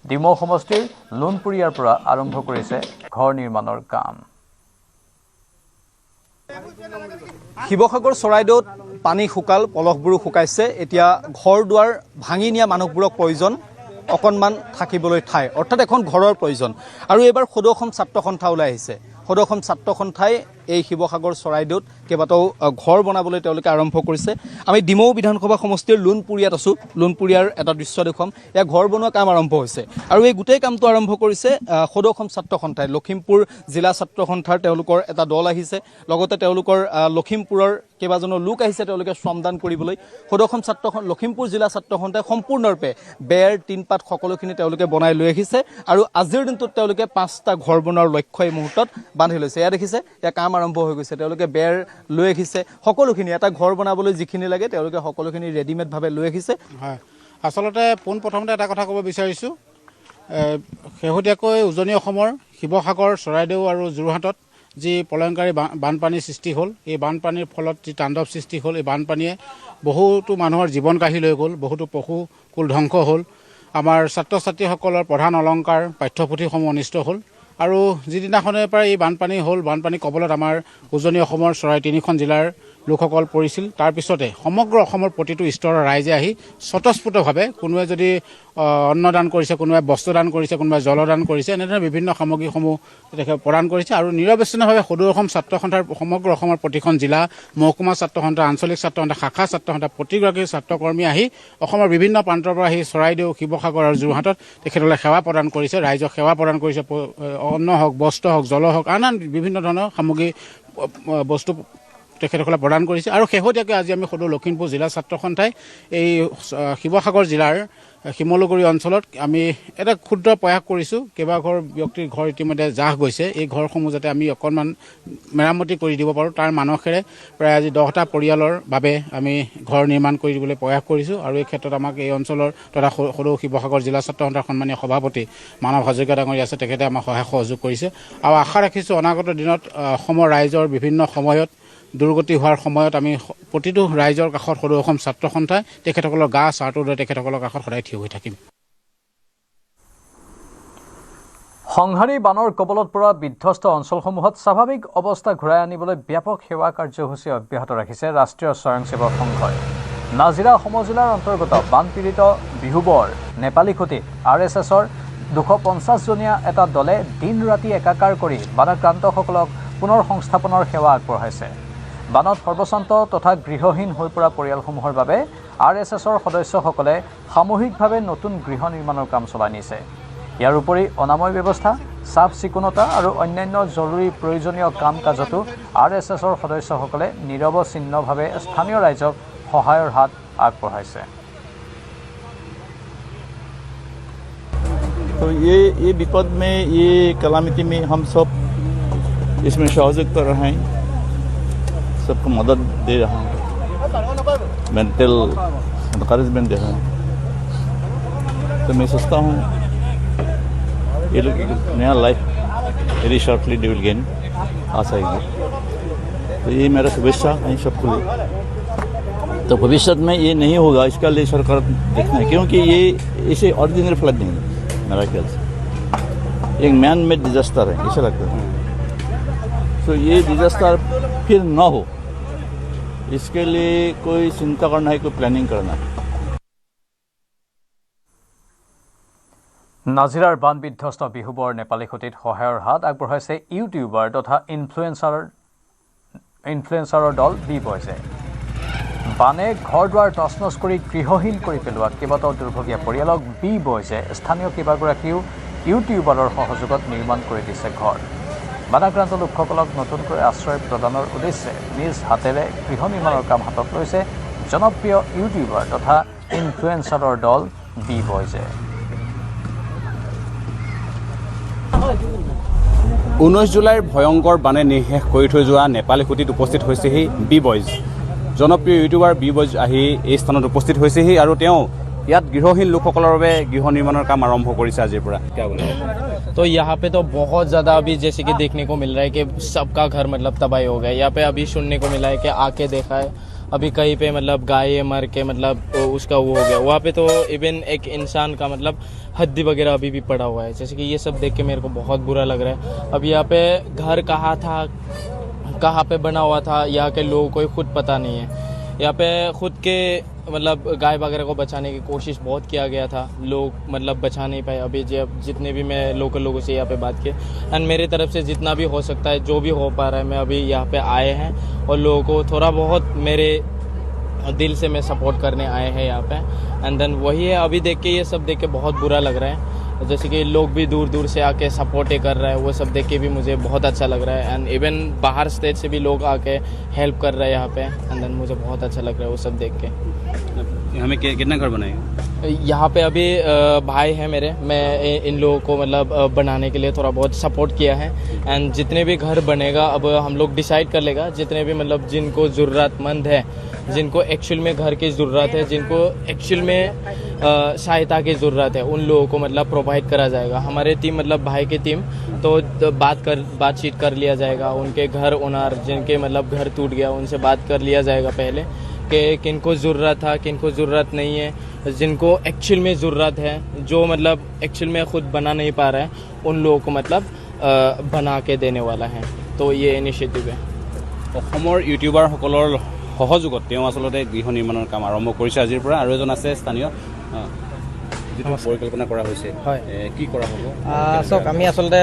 ডিমৌ সমষ্টিৰ লোণপুৰীয়াৰ পৰা আৰম্ভ কৰিছে ঘৰ নিৰ্মাণৰ কাম। শিৱসাগৰ চৰাইদেউত পানী শুকাল, পলসবোৰো শুকাইছে। এতিয়া ঘৰ দুৱাৰ ভাঙি নিয়া মানুহবোৰক প্ৰয়োজন অকণমান থাকিবলৈ ঠাই, অৰ্থাৎ এখন ঘৰৰ প্ৰয়োজন। আৰু এইবাৰ সদৌ অসম ছাত্ৰ সন্থা ওলাই আহিছে। সদৌ অসম ছাত্ৰ সন্থাই এই শিৱসাগৰ চৰাইদেউত কেইবাটাও ঘৰ বনাবলৈ তেওঁলোকে আৰম্ভ কৰিছে। আমি ডিমৌ বিধানসভা সমষ্টিৰ লোণপুৰীয়াত আছোঁ। লোণপুৰীয়াৰ এটা দৃশ্য দেখুৱাম। এয়া ঘৰ বনোৱা কাম আৰম্ভ হৈছে আৰু এই গোটেই কামটো আৰম্ভ কৰিছে সদৌ অসম ছাত্ৰ সন্থাই। লখিমপুৰ জিলা ছাত্ৰ সন্থাৰ তেওঁলোকৰ এটা দল আহিছে, লগতে তেওঁলোকৰ লখিমপুৰৰ কেইবাজনো লোক আহিছে তেওঁলোকে শ্ৰমদান কৰিবলৈ। সদৌ অসম লখিমপুৰ জিলা ছাত্ৰ সন্থাই সম্পূৰ্ণৰূপে বেৰ, টিনপাত সকলোখিনি তেওঁলোকে বনাই লৈ আহিছে আৰু আজিৰ দিনটোত তেওঁলোকে 5টা ঘৰ বনোৱাৰ লক্ষ্য এই মুহূৰ্তত বান্ধি লৈছে। এয়া দেখিছে, এয়া কাম আৰম্ভ হৈ গৈছে। তেওঁলোকে বেৰ লৈ আহিছে, সকলোখিনি এটা ঘৰ বনাবলৈ যিখিনি লাগে তেওঁলোকে সকলোখিনি ৰেডিমেডভাৱে লৈ আহিছে। হয়, আচলতে পোনপ্ৰথমতে এটা কথা ক'ব বিচাৰিছোঁ। শেহতীয়াকৈ উজনি অসমৰ শিৱসাগৰ, চৰাইদেউ আৰু যোৰহাটত যি প্ৰলয়ংকাৰী বানপানীৰ সৃষ্টি হ'ল, এই বানপানীৰ ফলত যি তাণ্ডৱ সৃষ্টি হ'ল, এই বানপানীয়ে বহুতো মানুহৰ জীৱন কাঢ়ি লৈ গ'ল, বহুতো পশুকুল ধ্বংস হ'ল। আমাৰ ছাত্ৰ ছাত্ৰীসকলৰ প্ৰধান অলংকাৰ, পাঠ্যপুথিসমূহ অনিষ্ট হ'ল। আৰু যিদিনাখনৰ পৰা এই বানপানী হ'ল, বানপানী কবলত আমাৰ উজনি অসমৰ 3খন জিলাৰ লোকসকল পৰিছিল। তাৰপিছতে সমগ্ৰ অসমৰ প্ৰতিটো স্তৰৰ ৰাইজে আহি স্বতঃস্ফূৰ্তভাৱে কোনোৱে যদি অন্নদান কৰিছে, কোনোবাই বস্ত্ৰদান কৰিছে, কোনোবাই জলদান কৰিছে, এনেধৰণে বিভিন্ন সামগ্ৰীসমূহ তেখেতে প্ৰদান কৰিছে। আৰু নিৰৱচ্ছিন্নভাৱে সদৌ অসম ছাত্ৰ সন্থাৰ সমগ্ৰ অসমৰ প্ৰতিখন জিলা, মহকুমা ছাত্ৰ সন্থা, আঞ্চলিক ছাত্ৰ সন্থা, শাখা ছাত্ৰ সন্থা প্ৰতিগৰাকী ছাত্ৰকৰ্মী আহি অসমৰ বিভিন্ন প্ৰান্তৰ পৰা আহি চৰাইদেউ, শিৱসাগৰ আৰু যোৰহাটত তেখেতসকলে সেৱা প্ৰদান কৰিছে, ৰাইজক সেৱা প্ৰদান কৰিছে। অন্ন হওক, বস্ত্ৰ হওক, জল হওক, আন বিভিন্ন ধৰণৰ সামগ্ৰী বস্তু তেখেতসকলে প্ৰদান কৰিছে। আৰু শেহতীয়াকৈ আজি আমি সদৌ লখিমপুৰ জিলা ছাত্ৰ সন্থাই এই শিৱসাগৰ জিলাৰ শিমলুগুৰি অঞ্চলত আমি এটা ক্ষুদ্ৰ প্ৰয়াস কৰিছোঁ। কেইবাঘৰ ব্যক্তিৰ ঘৰ ইতিমধ্যে জাহ গৈছে। এই ঘৰসমূহ যাতে আমি অকণমান মেৰামতি কৰি দিব পাৰোঁ তাৰ মানসেৰে প্ৰায় আজি 10টা পৰিয়ালৰ বাবে আমি ঘৰ নিৰ্মাণ কৰি দিবলৈ প্ৰয়াস কৰিছোঁ। আৰু এই ক্ষেত্ৰত আমাক এই অঞ্চলৰ তথা সদৌ শিৱসাগৰ জিলা ছাত্ৰ সন্থাৰ সন্মানীয় সভাপতি মানৱ হাজৰিকা ডাঙৰীয়া আছে, তেখেতে আমাক সহায় সহযোগ কৰিছে। আৰু আশা ৰাখিছোঁ অনাগত দিনত অসমৰ ৰাইজৰ বিভিন্ন সময়ত দুৰ্গতি হোৱাৰ সময়ত আমি প্ৰতিটো ৰাইজৰ কাষত সদৌ অসম ছাত্ৰ সন্থাই তেখেতসকলৰ গা চাহটো লৈ তেখেতসকলৰ কাষত সদায় থিয় হৈ থাকিম। সংহাৰী বানৰ কবলত পৰা বিধ্বস্ত অঞ্চলসমূহত স্বাভাৱিক অৱস্থা ঘূৰাই আনিবলৈ ব্যাপক সেৱা কাৰ্যসূচী অব্যাহত ৰাখিছে ৰাষ্ট্ৰীয় স্বয়ংসেৱক সংঘই। নাজিৰা সমজিলাৰ অন্তৰ্গত বানপীড়িত বিহুবৰ নেপালীখুটিত RSSৰ 250জনীয়া এটা দলে দিন ৰাতি একাকাৰ কৰি বানাক্ৰান্তসকলক পুনৰ সংস্থাপনৰ সেৱা আগবঢ়াইছে। বানত সৰ্বশান্ত তথা গৃহহীন হৈ পৰা পৰিয়ালসমূহৰ বাবে RSSৰ সদস্যসকলে সামূহিকভাৱে নতুন গৃহ নিৰ্মাণৰ কাম চলাই নিছে। ইয়াৰ উপৰি অনাময় ব্যৱস্থা, চাফ চিকুণতা আৰু অন্যান্য জৰুৰী প্ৰয়োজনীয় কাম কাজতো RSSৰ সদস্যসকলে নিৰৱচ্ছিন্নভাৱে স্থানীয় ৰাইজক সহায়ৰ হাত আগবঢ়াইছে। तो ये विपद में, ये कलामिति में हम सब इसमें सहयोग कर रहे हैं, सबको मदद दे रहा हूँ, मेंटल एनकरेजमेंट दे रहा हूँ। तो मैं सोचता हूँ ये लोग एक नया life very shortly they will gain आ जाएगी। तो ये मेरा शुभेच्छा है सबको लिए। तो भविष्य में ये नहीं होगा, इसका लिए सरकार देखना है, क्योंकि ये इसे ऑर्डिनरी फ्लड नहीं है मेरा ख्याल से, एक मैन मेड डिजास्टर है ऐसा लगता है। तो ये डिजास्टर फिर ना हो, इसके लिए कोई चिंता करना है, कोई प्लानिंग करना है। নাজিৰাৰ বান বিধ্বস্ত বিহুবৰ নেপালী খুঁটিত সহায়ৰ হাত আগবঢ়াইছে ইউটিউবাৰ তথা ইনফ্লুৱেঞ্চাৰৰ দল বি বয়জে। বানে ঘৰ দুৱাৰ তছনছ কৰি গৃহহীন কৰি পেলোৱা কেইবাটাও দুৰ্ভগীয়া পৰিয়ালক বি বয়জে স্থানীয় কেইবাগৰাকীও ইউটিউবাৰৰ সহযোগত নিৰ্মাণ কৰি দিছে ঘৰ। বানাক্ৰান্ত লোকসকলক নতুনকৈ আশ্ৰয় প্ৰদানৰ উদ্দেশ্যে নিজ হাতেৰে গৃহ নিৰ্মাণৰ কাম হাতত লৈছে জনপ্ৰিয় ইউটিউবাৰ তথা ইনফ্লুৱেঞ্চাৰৰ দল বি বয়জে। 19 জুলাইৰ ভয়ংকৰ বানে নিঃশেষ কৰি থৈ যোৱা নেপালী খুঁটিত উপস্থিত হৈছেহি বি বয়জ। জনপ্ৰিয় ইউটিউবাৰ বি বয়জ আহি এই স্থানত উপস্থিত হৈছেহি আৰু তেওঁ ইয়াত গৃহহীন লোকসকলৰ বাবে গৃহ নিৰ্মাণৰ কাম আৰম্ভ কৰিছে আজিৰ পৰা। तो यहाँ पे तो बहुत ज़्यादा अभी जैसे कि देखने को मिल रहा है कि सबका घर मतलब तबाही हो गया। यहाँ पे अभी सुनने को मिला है कि आके देखा है अभी कहीं पे मतलब गाय मर के मतलब उसका वो हो गया। वहाँ पे तो इवन एक इंसान का मतलब हड्डी वगैरह अभी भी पड़ा हुआ है। जैसे कि ये सब देख के मेरे को बहुत बुरा लग रहा है। अब यहाँ पे घर कहाँ पे बना हुआ था यहाँ के लोगों को खुद पता नहीं है। यहाँ पे खुद के मतलब गाय वगैरह को बचाने की कोशिश बहुत किया गया था, लोग मतलब बचा नहीं पाए। अभी जब जितने भी मैं लोकल लोगों से यहाँ पे बात की एंड मेरी तरफ से जितना भी हो सकता है, जो भी हो पा रहा है, मैं अभी यहाँ पे आए हैं और लोगों को थोड़ा बहुत मेरे दिल से मैं सपोर्ट करने आए हैं यहाँ पे। एंड देन वही है, अभी देख के ये सब देख के बहुत बुरा लग रहा है। जैसे कि लोग भी दूर दूर से आके सपोर्ट कर रहे हैं, वो सब देख के भी मुझे बहुत अच्छा लग रहा है। एंड इवन बाहर स्टेट से भी लोग आके हेल्प कर रहे हैं यहाँ पे। एंड देन मुझे बहुत अच्छा लग रहा है वो सब देख के। यहाँ में कितना घर बनाएगा? यहाँ पे अभी भाई हैं मेरे, मैं इन लोगों को मतलब बनाने के लिए थोड़ा बहुत सपोर्ट किया है। एंड जितने भी घर बनेगा अब हम लोग डिसाइड कर लेगा, जितने भी मतलब जिनको ज़रूरतमंद है, जिनको एक्चुअल में घर की ज़रूरत है, जिनको एक्चुअल में सहायता की ज़रूरत है, उन लोगों को मतलब प्रोवाइड करा जाएगा। हमारे टीम मतलब भाई की टीम तो बातचीत कर लिया जाएगा। उनके घर ओनर जिनके मतलब घर टूट गया उनसे बात कर लिया जाएगा पहले कि किनको ज़रूरत था, किनको ज़रूरत नहीं है। जिनको एक्चुअल में ज़रूरत है, जो मतलब एक्चुअल में ख़ुद बना नहीं पा रहे हैं, उन लोगों को मतलब बना के देने वाला है। तो ये इनिशिएटिव है। অসমৰ ইউটিউবাৰসকলৰ সহযোগত তেওঁ আচলতে গৃহ নিৰ্মাণৰ কাম আৰম্ভ কৰিছে আজিৰ পৰা। আৰু এজন আছে স্থানীয় যিটো পৰিকল্পনা কৰা হৈছে, কি কৰা হ'ব? চাওক, আমি আচলতে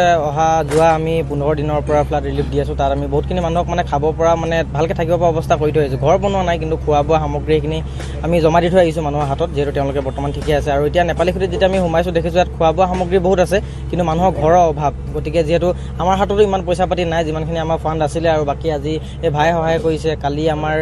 যোৱা আমি 15 দিনৰ পৰা ফ্লাড ৰিলিফ দি আছোঁ। তাত আমি বহুতখিনি মানুহক মানে খাব পৰা মানে ভালকৈ থাকিব পৰা অৱস্থা কৰি থৈ আহিছোঁ। ঘৰ বনোৱা নাই, কিন্তু খোৱা বোৱা সামগ্ৰীখিনি আমি জমা দি থৈ আহিছোঁ মানুহৰ হাতত, যিহেতু তেওঁলোকে বৰ্তমান ঠিকে আছে। আৰু এতিয়া নেপালী খুঁটিত যেতিয়া আমি সোমাইছোঁ দেখিছোঁ ইয়াত খোৱা বোৱা সামগ্ৰী বহুত আছে, কিন্তু মানুহৰ ঘৰৰ অভাৱ। গতিকে যিহেতু আমাৰ হাততো ইমান পইচা পাতি নাই, যিমানখিনি আমাৰ ফাণ্ড আছিলে। আৰু বাকী আজি এই ভাই সহায় কৰিছে, কালি আমাৰ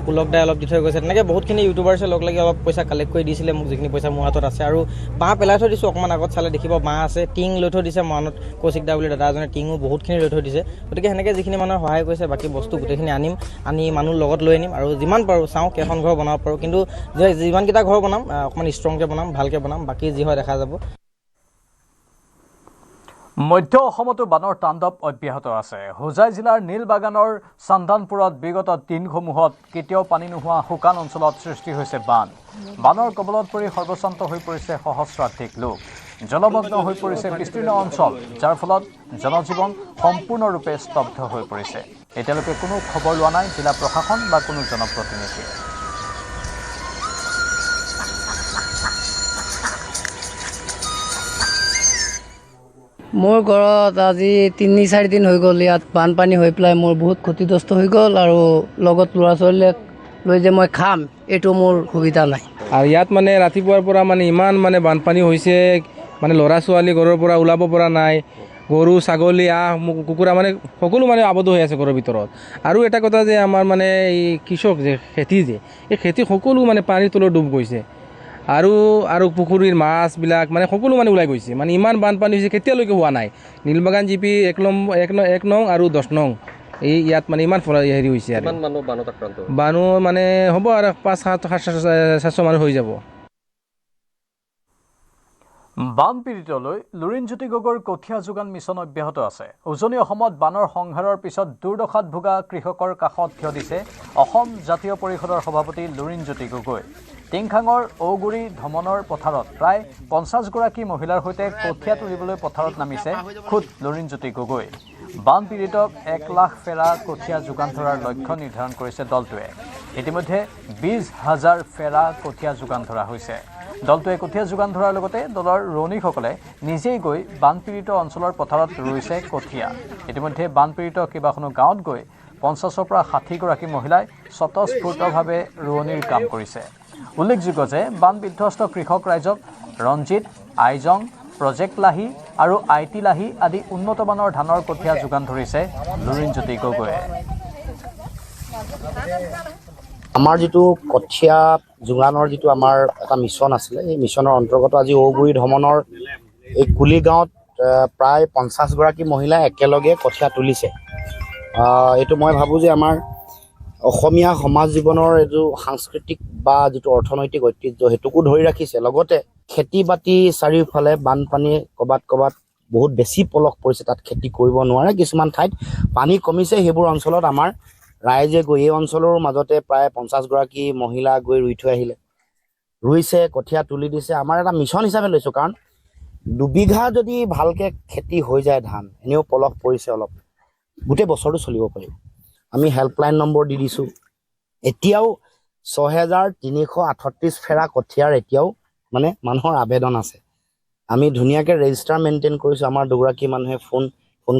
পুলক দাই অলপ দি থৈ গৈছে। তেনেকৈ বহুতখিনি ইউটিউবাৰ্ছে লগ লাগি অলপ পইচা কালেক্ট কৰি দিছিলে মোক, যিখিনি পইচা মোৰ হাতত আছে। আৰু বাঁহ পেলাই থৈ দিছোঁ, অকণমান আগত চালে দেখিব বাঁহ আছে, টিং লৈ থৈ দিছে মৰাণত কৌশিক দা বুলি দাদা এজনে টিঙো বহুতখিনি লৈ থৈ দিছে। গতিকে সেনেকৈ যিখিনি মানুহে সহায় কৰিছে, বাকী বস্তু গোটেইখিনি আনি মানুহ লগত লৈ আনিম। আৰু যিমান পাৰোঁ চাওঁ কেইখন ঘৰ বনাব পাৰোঁ, কিন্তু যিমানকেইটা ঘৰ বনাম অকণমান ষ্ট্ৰংকৈ বনাম, ভালকৈ বনাম। বাকী যি হয় দেখা যাব। মধ্য অসমতো বানৰ তাণ্ডৱ অব্যাহত আছে। হোজাই জিলাৰ নীলবাগানৰ চান্দানপুৰত বিগত দিনসমূহত কেতিয়াও পানী নোহোৱা শুকান অঞ্চলত সৃষ্টি হৈছে বান। বানৰ কবলত পৰি সৰ্বশান্ত হৈ পৰিছে সহস্ৰাধিক লোক। জলমগ্ন হৈ পৰিছে বিস্তীৰ্ণ অঞ্চল, যাৰ ফলত জনজীৱন সম্পূৰ্ণৰূপে স্তব্ধ হৈ পৰিছে। এতিয়ালৈকে কোনো খবৰ লোৱা নাই জিলা প্ৰশাসন বা কোনো জনপ্ৰতিনিধিয়ে। মোৰ ঘৰত আজি 3-4 দিন হৈ গ'ল ইয়াত বানপানী হৈ পেলাই মোৰ বহুত ক্ষতিগ্ৰস্ত হৈ গ'ল আৰু লগত ল'ৰা ছোৱালীক লৈ যে মই খাম এইটো মোৰ সুবিধা নাই। আৰু ইয়াত মানে ৰাতিপুৱাৰ পৰা মানে ইমান মানে বানপানী হৈছে, মানে ল'ৰা ছোৱালী ঘৰৰ পৰা ওলাব পৰা নাই, গৰু ছাগলী কুকুৰা মানে সকলো মানে আবদ্ধ হৈ আছে ঘৰৰ ভিতৰত। আৰু এটা কথা যে আমাৰ মানে এই কৃষক যে খেতি যে এই খেতি সকলো মানে পানীৰ তলত ডুব গৈছে আৰু পুখুৰীৰ মাছবিলাক মানে সকলো মানে ওলাই গৈছে। মানে ইমান বানপানী হৈছে কেতিয়ালৈকে হোৱা নাই। নীলবাগান জিপি 1 নং আৰু 10 নং এই ইয়াত মানে ইমান হেৰি হৈছে আৰু বানু মানে হ'ব আৰু 500-700 মানুহ হৈ যাব। বানপীড়িতলৈ লুৰিণজ্যোতি গগৈৰ কঠীয়া যোগান মিছন অব্যাহত আছে। উজনি অসমত বানৰ সংহাৰৰ পিছত দুৰ্দশাত ভোগা কৃষকৰ কাষত থিয় দিছে অসম জাতীয় পৰিষদৰ সভাপতি লুৰিণজ্যোতি গগৈ। টিংখাঙৰ ঔগুৰি ধমনৰ পথাৰত প্ৰায় 50গৰাকী মহিলাৰ সৈতে কঠীয়া তুলিবলৈ পথাৰত নামিছে খুদ লুৰিণজ্যোতি গগৈ। বানপীড়িতক 1 লাখ ফেৰা কঠীয়া যোগান ধৰাৰ লক্ষ্য নিৰ্ধাৰণ কৰিছে দলটোৱে। ইতিমধ্যে 20,000 ফেৰা কঠীয়া যোগান ধৰা হৈছে। দলটোৱে কঠীয়া যোগান ধৰাৰ লগতে দলৰ ৰোৱনীসকলে নিজেই গৈ বানপীড়িত অঞ্চলৰ পথাৰত ৰুইছে কঠীয়া। ইতিমধ্যে বানপীড়িত কেইবাখনো গাঁৱত গৈ 50ৰ পৰা 60গৰাকী মহিলাই স্বতঃস্ফূৰ্তভাৱে ৰোৱনীৰ কাম কৰিছে। উল্লেখযোগ্য যে বান বিধ্বস্ত কৃষক ৰাইজক ৰঞ্জিত, আইজং, প্ৰজেক্ট লাহি আৰু আইটি লাহি আদি উন্নতমানৰ ধানৰ কঠীয়া যোগান ধৰিছে লুৰিণজ্যোতি গগৈয়ে। আমাৰ যিটো কঠীয়া যোগানৰ যিটো আমাৰ এটা মিছন আছিলে, এই মিছনৰ অন্তৰ্গত আজি ঔগুৰি ধমনৰ এই কুলি গাঁৱত প্ৰায় 50গৰাকী মহিলাই একেলগে কঠীয়া তুলিছে। এইটো মই ভাবোঁ যে আমাৰ অসমীয়া সমাজ জীৱনৰ এইটো সাংস্কৃতিক বা যিটো অৰ্থনৈতিক ঐতিহ্য সেইটোকো ধৰি ৰাখিছে। লগতে খেতি বাতি চাৰিওফালে বানপানীয়ে ক'ৰবাত বহুত বেছি পলস পৰিছে, তাত খেতি কৰিব নোৱাৰে। কিছুমান ঠাইত পানী কমিছে, সেইবোৰ অঞ্চলত আমাৰ ৰাইজে গৈ এই অঞ্চলৰ মাজতে প্ৰায় 50গৰাকী মহিলা গৈ ৰুই থৈ আহিলে, ৰুইছে, কঠীয়া তুলি দিছে। আমাৰ এটা মিছন হিচাপে লৈছোঁ, কাৰণ 2 বিঘা যদি ভালকৈ খেতি হৈ যায়, ধান এনেও পলস পৰিছে অলপ, গোটেই বছৰটো চলিব পাৰিব। আমি হেল্পলাইন নম্বৰ দি দিছোঁ। এতিয়াও 6,338 ফেৰা কঠীয়াৰ এতিয়াও মানে মানুহৰ আবেদন আছে। আমি ধুনীয়াকৈ ৰেজিষ্টাৰ মেইনটেইন কৰিছোঁ। আমাৰ দুগৰাকী মানুহে ফোন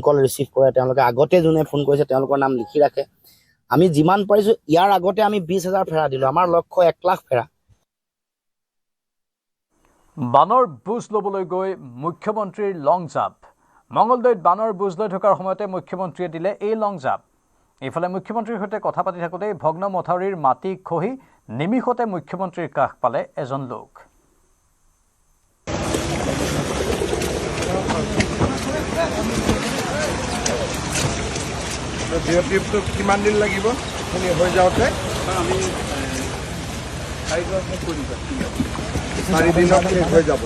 কল ৰিচিভ কৰে, তেওঁলোকে আগতে যোনে ফোন কৰিছে তেওঁলোকৰ নাম লিখি ৰাখে। আমি যিমান পাৰিছোঁ, ইয়াৰ আগতে আমি 20,000 ফেৰা দিলোঁ। আমাৰ লক্ষ্য 1 লাখ ফেৰা। বানৰ বুজ ল'বলৈ গৈ মুখ্যমন্ত্ৰীৰ লং জাপ। মঙলদৈত বানৰ বুজ লৈ থকাৰ সময়তে মুখ্যমন্ত্ৰীয়ে দিলে এই লং জাপ। ইফালে মুখ্যমন্ত্ৰীৰ সৈতে কথা পাতি থাকোঁতেই ভগ্ন মথাউৰিৰ মাটি খহি নিমিষতে মুখ্যমন্ত্ৰীৰ কাষ পালে এজন লোক। কিমান দিন লাগিব হৈ যাওঁতে? আমি 4 দিনত শেষ হৈ যাব।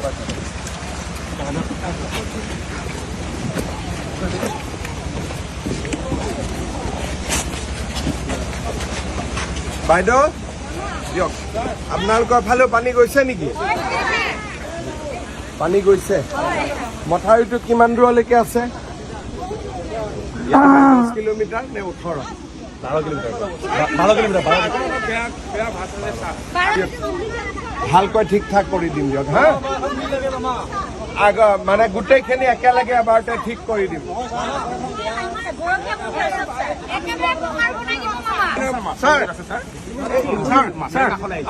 বাইদেউ দিয়ক, আপোনালোকৰ ফালেও পানী গৈছে নেকি? পানী গৈছে। মথাউৰিটো কিমান দূৰলৈকে আছে? 10 কিলোমিটাৰ নে 18? 12 কিলোমিটাৰ। ভালকৈ ঠিক ঠাক কৰি দিম দিয়ক। হা, মানে গোটেইখিনি একেলগে এবাৰতে ঠিক কৰি দিম।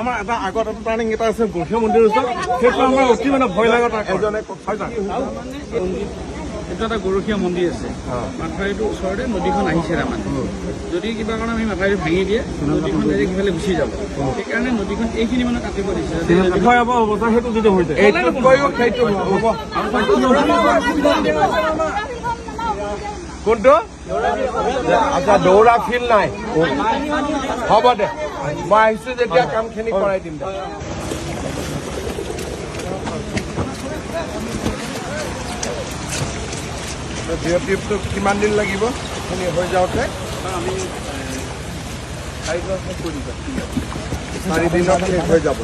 আমাৰ এটা আগত টাৰ্ণিং এটা আছে গৰখীয়া মন্দিৰৰ ওচৰত, সেইটো আমাৰ অতি মানে ভয় লগা। এজনে এইটো এটা গৰখীয়া মন্দিৰ আছে, মাথাউৰিটোৰ ওচৰতে নদীখন আহিছে। তাৰমানে যদি কিবা কাৰণে আমি মাথাউৰি ভাঙি দিয়ে, নদীখন ডাইৰেক্ট সিফালে গুচি যাব। সেইকাৰণে নদীখন এইখিনি মানে কাটিব দিছে। সেইটো যদি হৈ যায়, কোনটো? আচ্ছা, দৌৰা ফিল্ড নাই। হ'ব দে, মই আহিছোঁ যেতিয়া কামখিনি কৰাই দিম দে। জিঅ' ট্ৰিপটো কিমান দিন লাগিব এইখিনি হৈ যাওঁতে? আমি 4 দিনত শেষ হৈ যাব।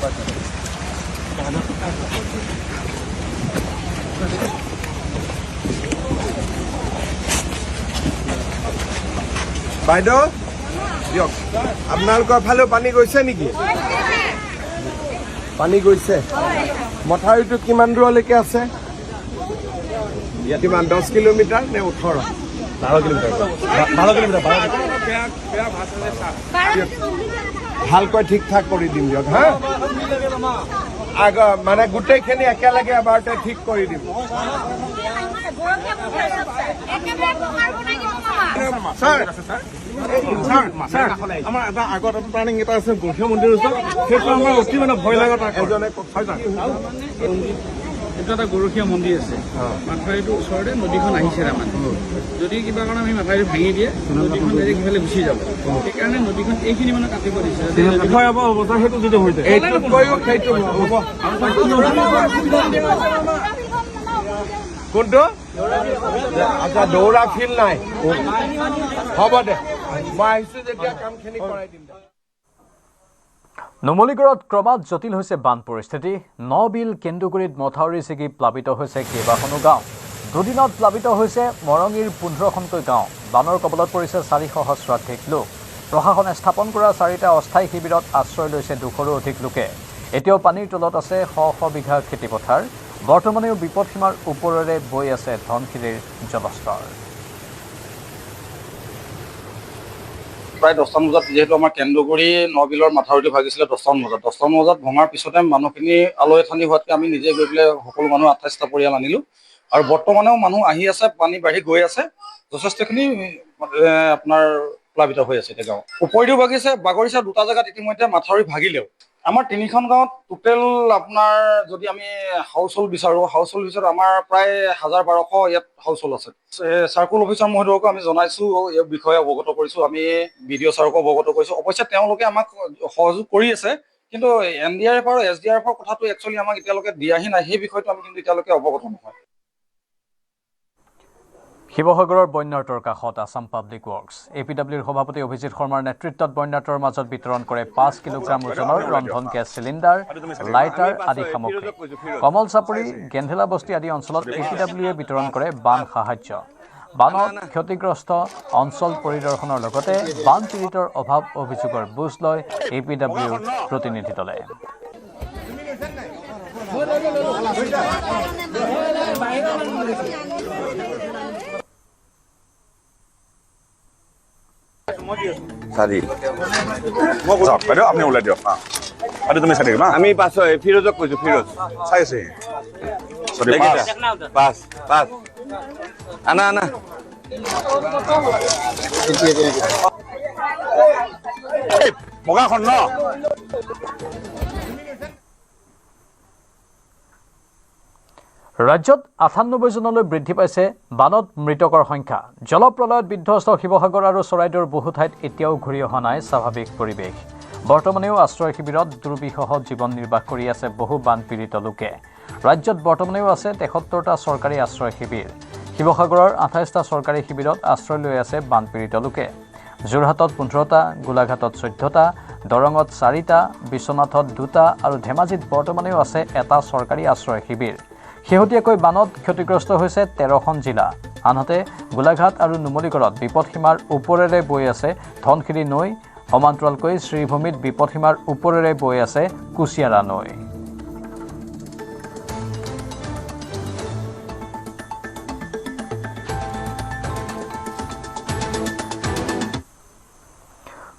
বাইদেউ দিয়ক, আপোনালোকৰ ফালেও পানী গৈছে নেকি? পানী গৈছে। মথাউৰিটো কিমান দূৰলৈকে আছে? কিমান 10 কিলোমিটাৰ নে 18? 12 কিলোমিটাৰ। 12 কিলোমিটাৰ। ভালকৈ ঠিক ঠাক কৰি দিম দিয়ক হা। মানে গোটেইখিনি একেলগে এবাৰতে ঠিক কৰি দিম। আমাৰ এটা আগত প্লানিং এটা আছে গৰখীয়া মন্দিৰৰ ওচৰত, সেইটো আমাৰ অতি মানে ভয় লগা এজনে এইটো এটা গৰখীয়া মন্দিৰ আছে, মাথাউৰিটোৰ ওচৰতে নদীখন আহিছে তাৰমানে। যদি কিবা কাৰণে আমি মাথাউৰি ভাঙি দিয়ে নদীখন ডাইৰেক্ট সিফালে গুচি যাব, সেইকাৰণে নদীখন এইখিনি মানে কাটিব দিছে। ভয়াৱহ অৱস্থা সেইটো যদি হৈ যায় কোনটো? আচ্ছা দৌৰা ফিল্ড নাই, হ'ব দে মই আহিছো যেতিয়া কামখিনি কৰাই দিম। নুমলীগড়ত ক্ৰমাৎ জটিল হৈছে বান পৰিস্থিতি। নবিল কেন্দুগুৰিত মথাউৰি ছিগি প্লাবিত হৈছে কেইবাখনো গাঁও। দুদিনত প্লাবিত হৈছে মৰঙীৰ 15খনকৈ গাঁও। বানৰ কবলত পৰিছে 4 সহস্ৰাধিক লোক। প্ৰশাসনে স্থাপন কৰা 4টা অস্থায়ী শিবিৰত আশ্ৰয় লৈছে 200ৰো অধিক লোকে। এতিয়াও পানীৰ তলত আছে শ শ বিঘা খেতিপথাৰ। বৰ্তমানেও বিপদসীমাৰ ওপৰেৰে বৈ আছে ধনশিৰিৰ জলস্তৰ। প্ৰায় 10টামান বজাত যিহেতু আমাৰ কেন্দুগুৰি নবিলৰ মাথাউৰিটো ভাগিছিলে 10টামান বজাত ভঙাৰ পিছতে মানুহখিনি আলৈ আথানি হোৱাতকৈ আমি নিজে গৈ পেলাই সকলো মানুহ 28টা পৰিয়াল আনিলোঁ। আৰু বৰ্তমানেও মানুহ আহি আছে, পানী বাঢ়ি গৈ আছে, যথেষ্টখিনি আপোনাৰ প্লাবিত হৈ আছে এতিয়া গাঁও। উপৰিও বাগৰিছে 2টা জেগাত ইতিমধ্যে মাথাউৰি ভাগিলেও। আমাৰ 3খন গাঁৱত টোটেল আপোনাৰ যদি আমি হাউচ হোল্ড বিচাৰোঁ, আমাৰ প্ৰায় 1000-1200 ইয়াত হাউচ হোল্ড আছে। চাৰ্কুল অফিচাৰ মহোদয়কো আমি জনাইছোঁ, এই বিষয়ে অৱগত কৰিছোঁ, আমি BDO ছাৰকো অৱগত কৰিছোঁ। অৱশ্যে তেওঁলোকে আমাক সহযোগ কৰি আছে, কিন্তু NDRF আৰু SDRFৰ কথাটো একচুৱেলি আমাক এতিয়ালৈকে দিয়াহি নাই। সেই বিষয়টো আমি কিন্তু এতিয়ালৈকে অৱগত নহয়। শিৱসাগৰৰ বন্যাৰ্তৰ কাষত আছাম পাব্লিক ৱৰ্কছ APWৰ সভাপতি অভিজিৎ শৰ্মাৰ নেতৃত্বত বন্যাৰ্তৰ মাজত বিতৰণ কৰে 5 কিলোগ্ৰাম ওজনৰ ৰন্ধন গেছ চিলিণ্ডাৰ, লাইটাৰ আদি সামগ্ৰী। কমল চাপৰি, গেন্ধেলা বস্তি আদি অঞ্চলত APWয়ে বিতৰণ কৰে বান সাহায্য। বানত ক্ষতিগ্ৰস্ত অঞ্চল পৰিদৰ্শনৰ লগতে বান পীড়িতৰ অভাৱ অভিযোগৰ বুজ লয় APWৰ প্ৰতিনিধি দলে। বাইদেউ আপুনি ওলাই দিয়ক। তুমি চাই থাকিবা, আমি পাছ ফিৰোজক কৈছো, ফিৰোজ চাই আছে। আনা বগাখন ন ৰাজ্যত 98 জনলৈ বৃদ্ধি পাইছে বানত মৃতকৰ সংখ্যা। জলপ্ৰলয়ত বিধ্বস্ত শিৱসাগৰ আৰু চৰাইদেউৰ বহু ঠাইত এতিয়াও ঘূৰি অহা নাই স্বাভাৱিক পৰিৱেশ। বৰ্তমানেও আশ্ৰয় শিবিৰত দুৰ্বিষহ জীৱন নিৰ্বাহ কৰি আছে বহু বানপীড়িত লোকে। ৰাজ্যত বৰ্তমানেও আছে 73টা চৰকাৰী আশ্ৰয় শিবিৰ। শিৱসাগৰৰ 28টা চৰকাৰী শিবিৰত আশ্ৰয় লৈ আছে বানপীড়িত লোকে। যোৰহাটত 15টা, গোলাঘাটত 14টা, দৰঙত 4টা, বিশ্বনাথত 2টা আৰু ধেমাজিত বৰ্তমানেও আছে এটা চৰকাৰী আশ্ৰয় শিবিৰ। শেহতীয়াকৈ বানত ক্ষতিগ্ৰস্ত হৈছে 13খন জিলা। আনহাতে গোলাঘাট আৰু নুমলীগড়ত বিপদসীমাৰ ওপৰেৰে বৈ আছে ধনশিৰি নৈ। সমান্তৰালকৈ শ্ৰীভূমিত বিপদসীমাৰ ওপৰেৰে বৈ আছে কুচিয়াৰা নৈ।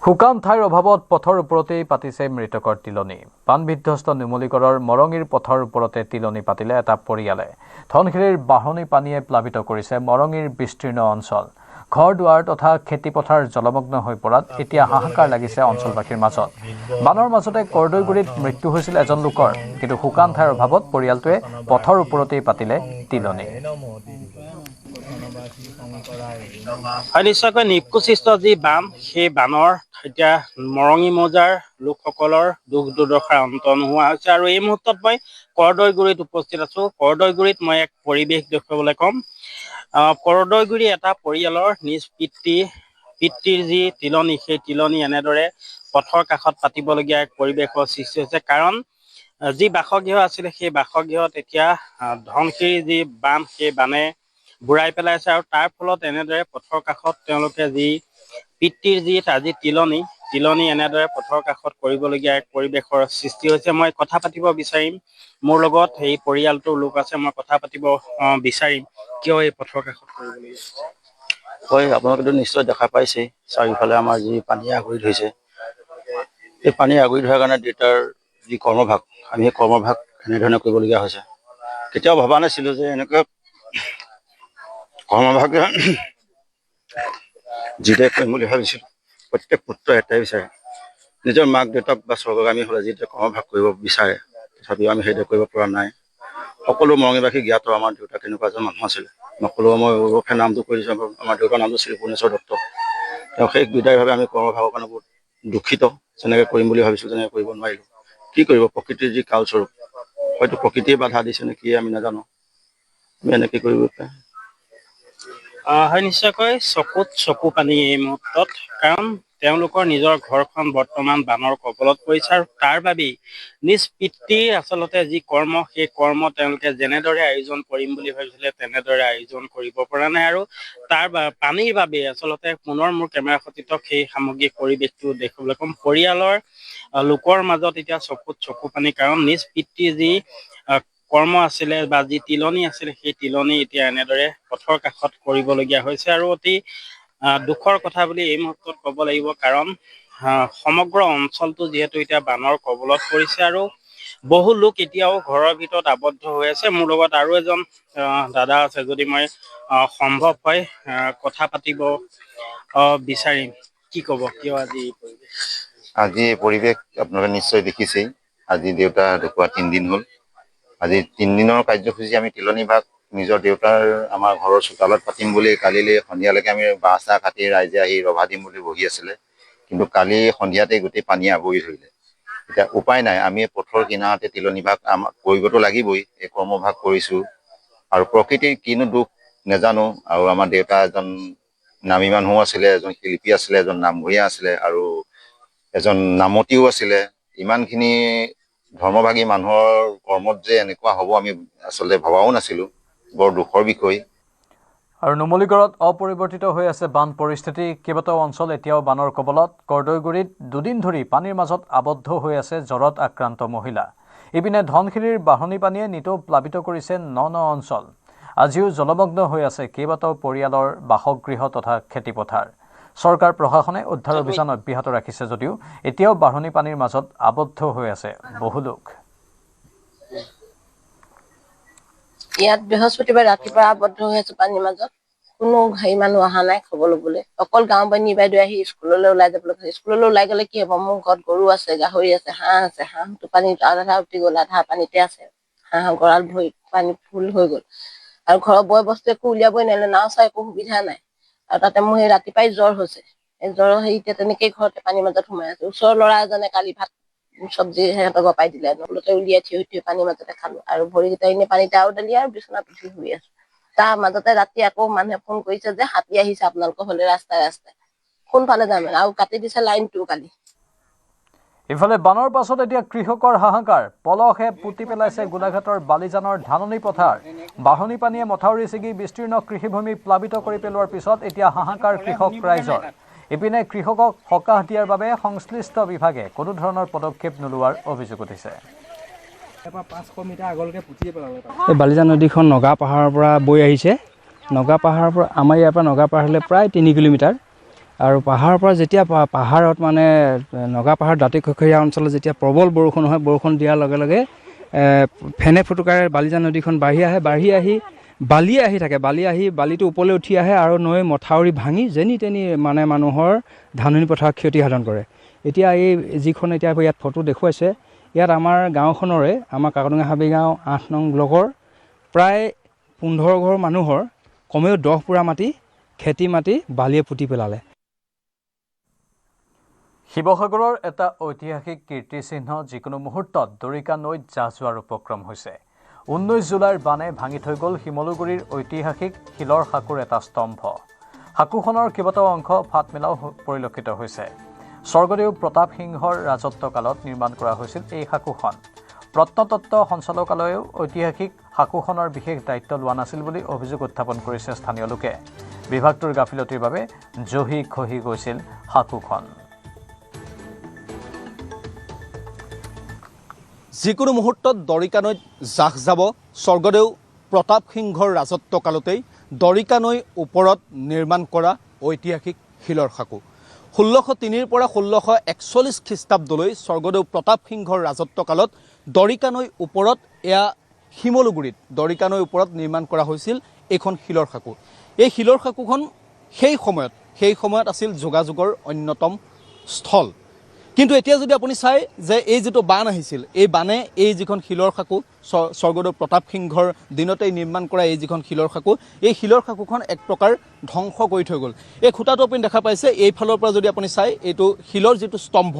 শুকান ঠাইৰ অভাৱত পথৰ ওপৰতেই পাতিছে মৃতকৰ তিলনি। বানবিধ্বস্ত নুমলীগড়ৰ মৰঙীৰ পথৰ ওপৰতে তিলনি পাতিলে এটা পৰিয়ালে। ধনশিৰিৰ বাঢ়নী পানীয়ে প্লাবিত কৰিছে মৰঙীৰ বিস্তীৰ্ণ অঞ্চল। ঘৰ দুৱাৰ তথা খেতিপথাৰ জলমগ্ন হৈ পৰাত এতিয়া হাহাকাৰ লাগিছে অঞ্চলবাসীৰ মাজত। বানৰ মাজতে কৰদৈগুৰিত মৃত্যু হৈছিল এজন লোকৰ, কিন্তু শুকান ঠাইৰ অভাৱত পৰিয়ালটোৱে পথৰ ওপৰতেই পাতিলে তিলনি। নিশ্চয়কৈ নিকোচিষ্ট যি বান, সেই বানৰ এতিয়া মৰঙী মৌজাৰ লোকসকলৰ দুখ দুৰ্দশাৰ অন্ত নোহোৱা হৈছে। আৰু এই মুহূৰ্তত মই কৰদৈগুৰিত উপস্থিত আছো। কৰদৈগুৰিত মই এক পৰিৱেশ দেখুৱাবলৈ ক'ম। কৰদৈগুৰি এটা পৰিয়ালৰ নিজ পিতৃৰ যি তিলনি, সেই তিলনি এনেদৰে পথৰ কাষত পাতিবলগীয়া এক পৰিৱেশৰ সৃষ্টি হৈছে। কাৰণ যি বাসগৃহ আছিলে সেই বাসগৃহত এতিয়া ধনশিৰি যি বান, সেই বানে বুঢ়াই পেলাইছে। আৰু তাৰ ফলত এনেদৰে পথৰ কাষত তেওঁলোকে যি পিতৃৰ যি আজি তিলনি, তিলনি এনেদৰে পথৰ কাষত কৰিবলগীয়া এক পৰিৱেশৰ সৃষ্টি হৈছে। মই কথা পাতিব বিচাৰিম, মোৰ লগত এই পৰিয়ালটোৰ লোক আছে, মই কথা পাতিব বিচাৰিম কিয় এই পথৰ কাষত কৰিবলগীয়া হৈছে। হয়, আপোনালোকেতো নিশ্চয় দেখা পাইছে চাৰিওফালে আমাৰ যি পানী আগুৰি ধৰিছে। এই পানী আগুৰি ধৰাৰ কাৰণে দেউতাৰ যি কৰ্মভাগ, আমি সেই কৰ্মভাগ এনেধৰণে কৰিবলগীয়া হৈছে। কেতিয়াও ভবা নাছিলোঁ যে এনেকৈ কৰ্মভাগ যিদৰে কৰিম বুলি ভাবিছিলোঁ। প্ৰত্যেক পুত্ৰ এটাই বিচাৰে নিজৰ মাক দেউতাক বা স্বৰ্গগামী হ'লে যিদৰে কৰ্মভাগ কৰিব বিচাৰে, তথাপিও আমি সেইদৰে কৰিব পৰা নাই। সকলো মৰঙীবাসী জ্ঞাত আমাৰ দেউতা কেনেকুৱা এজন মানুহ আছিলে। নকলেও মই ওৰফে নামটো কৈ দিছোঁ, আমাৰ দেউতাৰ নামটো শ্ৰী পূৰ্ণেশ্বৰ দত্ত। তেওঁ সেই বিদায়ভাৱে আমি কৰ্মভাগৰ কাৰণে বহুত দুখিত। যেনেকৈ কৰিম বুলি ভাবিছোঁ তেনেকৈ কৰিব নোৱাৰিলোঁ। কি কৰিব, প্ৰকৃতিৰ যি কালস্বৰূপ, হয়তো প্ৰকৃতিয়ে বাধা দিছে নে কি আমি নাজানো। আমি এনেকৈ কৰিব পাৰে। হয়, নিশ্চয়কৈ চকুত চকু পানী এই মুহূৰ্তত, কাৰণ তেওঁলোকৰ নিজৰ ঘৰখন বৰ্তমান বানৰ কবলত পৰিছে আৰু তাৰ বাবেই নিজ পিতৃৰ আচলতে যি কৰ্ম, সেই কৰ্ম তেওঁলোকে যেনেদৰে আয়োজন কৰিম বুলি ভাবিছিলে তেনেদৰে আয়োজন কৰিব পৰা নাই। আৰু তাৰ পানীৰ বাবে আচলতে পুনৰ মোৰ কেমেৰা খতিত সেই সামগ্ৰিক পৰিৱেশটো দেখিবলৈ কম। পৰিয়ালৰ লোকৰ মাজত এতিয়া চকুত চকু পানী, কাৰণ নিজ পিতৃ যি কৰ্ম আছিলে বা যি তিলনি আছিলে, সেই তিলনি এতিয়া এনেদৰে পথৰ কাষত কৰিবলগীয়া হৈছে। আৰু অতি দুখৰ কথা বুলি এই মুহূৰ্তত ক'ব লাগিব, কাৰণ সমগ্ৰ অঞ্চলটো যিহেতু এতিয়া বানৰ কবলত পৰিছে আৰু বহু লোক এতিয়াও ঘৰৰ ভিতৰত আবদ্ধ হৈ আছে। মোৰ লগত আৰু এজন দাদা আছে, যদি মই সম্ভৱ হয় কথা পাতিব বিচাৰিম। কি ক'ব, কিয় আজি আজি এই পৰিৱেশ আপোনালোকে নিশ্চয় দেখিছেই। আজি দেউতা ঢুকুৱা 3 দিন হ'ল। আজি 3 দিনৰ কাৰ্যসূচী আমি তিলনি ভাগ নিজৰ দেউতাৰ আমাৰ ঘৰৰ চোতালত পাতিম বুলি কালিলৈ সন্ধিয়ালৈকে আমি বাঁহ চাহ কাটি ৰাইজে আহি ৰভা দিম বুলি বহি আছিলে। কিন্তু কালি সন্ধিয়াতে গোটেই পানী আগুৰি ধৰিলে। এতিয়া উপায় নাই, আমি পথৰ কিনাৰতে তিলনি ভাগ আমাক কৰিবতো লাগিবই। এই কৰ্মভাগ কৰিছোঁ আৰু প্ৰকৃতিৰ কিনো দুখ নাজানো। আৰু আমাৰ দেউতা এজন নামী মানুহ আছিলে, এজন শিল্পী আছিলে, এজন নামঘৰীয়া আছিলে আৰু এজন নামতিও আছিলে। ইমানখিনি ধৰ্মভাগী মানুহৰ কৰ্মত যে এনেকুৱা হ'ব আমি আচলতে ভবাও নাছিলোঁ। বৰ দুখৰ বিষয়। আৰু নুমলীগড়ত অপৰিৱৰ্তিত হৈ আছে বান পৰিস্থিতি। কেইবাটাও অঞ্চল এতিয়াও বানৰ কবলত। কৰ্দৈগুৰিত 2 দিন ধৰি পানীৰ মাজত আবদ্ধ হৈ আছে জ্বৰত আক্ৰান্ত মহিলা। ইপিনে ধনশিৰিৰ বাঢ়নী পানীয়ে নিতৌ প্লাবিত কৰিছে ন অঞ্চল। আজিও জলমগ্ন হৈ আছে কেইবাটাও পৰিয়ালৰ বাসগৃহ তথা খেতিপথাৰ। চৰকাৰ প্ৰশাসনে উদ্ধাৰ অভিযান অব্যাহত ৰাখিছে যদিও এতিয়াও বাঢ়নী পানীৰ মাজত আবদ্ধ হৈ আছে বহু লোক। ইয়াত বৃহস্পতিবাৰ ৰাতিপুৱা আবদ্ধ হৈ আছে পানীৰ মাজত। কোনো মানুহ অহা নাই খবৰ ল'বলৈ। অকল গাঁও বানী বাইদেউ আহি স্কুললৈ ওলাই যাবলৈ কৈছে। স্কুললৈ ওলাই গ'লে কি হ'ব, মোৰ ঘৰত গৰু আছে, গাহৰি আছে, হাঁহ আছে। হাঁহটো পানীত আধা উঠি গ'ল, আধা পানীতে আছে। হাঁহ গঁৰাল ভৰি পানী ফুল হৈ গ'ল আৰু ঘৰৰ বয় বস্তু একো উলিয়াবই নোৱাৰিলে। নাও চাই একো সুবিধা নাই। আৰু তাতে মোৰ সেই ৰাতিপুৱাই জ্বৰ হৈছে। এই জ্বৰ এতিয়া তেনেকেই ঘৰতে পানীৰ মাজত সোমাই আছে। ওচৰৰ ল'ৰা এজনে কালি ভাত চব্জি সিহঁতক গপাই দিলে, নহ'লতে উলিয়াই থিয় পানীৰ মাজতে খালো। আৰু ভৰিকেইটা এনেই পানীতে আউডালি আৰু বিচনা পিঠি শুই আছো। তাৰ মাজতে ৰাতি আকৌ মানুহে ফোন কৰিছে যে হাতী আহিছে আপোনালোকৰ ফালে ৰাস্তাই ৰাস্তাই। কোনফালে যাম আৰু কাটি দিছে লাইনটো কালি। ইফালে বানৰ পাছত এতিয়া কৃষকৰ হাহাকাৰ। পলসে পুতি পেলাইছে গোলাঘাটৰ বালিজানৰ ধাননি পথাৰ। বাঢ়নী পানীয়ে মথাউৰি ছিগি বিস্তীৰ্ণ কৃষিভূমি প্লাবিত কৰি পেলোৱাৰ পিছত এতিয়া হাহাকাৰ কৃষক ৰাইজৰ। ইপিনে কৃষকক সকাহ দিয়াৰ বাবে সংশ্লিষ্ট বিভাগে কোনো ধৰণৰ পদক্ষেপ নোলোৱাৰ অভিযোগ উঠিছে। এই বালিজান নদীখন নগা পাহাৰৰ পৰা বৈ আহিছে। নগা পাহাৰৰ পৰা আমাৰ ইয়াৰ পৰা নগা পাহাৰলৈ প্ৰায় 3 কিলোমিটাৰ। আৰু পাহাৰৰ পৰা যেতিয়া পাহাৰত মানে নগা পাহাৰ দাঁতি খৈখৰীয়া অঞ্চলত যেতিয়া প্ৰবল বৰষুণ হয়, বৰষুণ দিয়াৰ লগে লগে ফেনে ফুটুকাৰে বালিজান নদীখন বাঢ়ি আহি বালি আহি থাকে। বালিটো ওপৰলৈ উঠি আহে আৰু নৈ মথাউৰি ভাঙি যেনি তেনি মানে মানুহৰ ধাননি পথাৰত ক্ষতি সাধন কৰে। এতিয়া এই যিখন এতিয়া ইয়াত ফটো দেখুৱাইছে, ইয়াত আমাৰ গাঁওখনৰে আমাৰ কাকডঙা হাবি গাঁও 8 নং ব্লকৰ প্ৰায় 15 ঘৰ মানুহৰ কমেও 10 পুৰা মাটি খেতি মাটি বালিয়ে পুতি পেলালে। শিৱসাগৰৰ এটা ঐতিহাসিক কীৰ্তিচিহ্ন যিকোনো মুহূৰ্তত দৰিকা নৈত জাহ যোৱাৰ উপক্ৰম হৈছে। 19 জুলাইৰ বানে ভাঙি থৈ গ'ল শিমলুগুৰিৰ ঐতিহাসিক শিলৰ সাঁকোৰ এটা স্তম্ভ। সাঁকোখনৰ কেইবাটাও অংশ ফাট মেলাও পৰিলক্ষিত হৈছে। স্বৰ্গদেউ প্ৰতাপ সিংহৰ ৰাজত্বকালত নিৰ্মাণ কৰা হৈছিল এই সাঁকোখন। প্ৰত্নতত্ত্ব সঞ্চালকালয়েও ঐতিহাসিক সাঁকোখনৰ বিশেষ দায়িত্ব লোৱা নাছিল বুলি অভিযোগ উত্থাপন কৰিছে স্থানীয় লোকে। বিভাগটোৰ গাফিলতিৰ বাবে জহি খহি গৈছিল সাঁকোখন। যিকোনো মুহূৰ্তত দৰিকা নৈত জাহ যাব স্বৰ্গদেউ প্ৰতাপ সিংহৰ ৰাজত্ব কালতেই দৰিকা নৈৰ ওপৰত নিৰ্মাণ কৰা ঐতিহাসিক শিলৰ সাঁকো 1603 পৰা 1641 খ্ৰীষ্টাব্দলৈ স্বৰ্গদেউ প্ৰতাপ সিংহৰ ৰাজত্ব কালত দৰিকা নৈৰ ওপৰত এয়া শিমলুগুৰিত দৰিকা নৈৰ ওপৰত নিৰ্মাণ কৰা হৈছিল এইখন শিলৰ সাঁকো এই শিলৰ সাঁকোখন সেই সময়ত আছিল যোগাযোগৰ অন্যতম স্থল কিন্তু এতিয়া যদি আপুনি চাই যে এই যেটো বান আহিছিল এই বানে এই যিখন শিলৰ সাঁকো স্বৰ্গদেউ প্ৰতাপ সিংহৰ দিনতেই নিৰ্মাণ কৰা এই যিখন শিলৰ সাঁকো এই শিলৰ সাঁকোখন এক প্ৰকাৰ ধ্বংস কৰি থৈ গ'ল এই খুঁটাটো আপুনি দেখা পাইছে এই ফালৰ পৰা যদি আপুনি চাই এইটো শিলৰ যেটো স্তম্ভ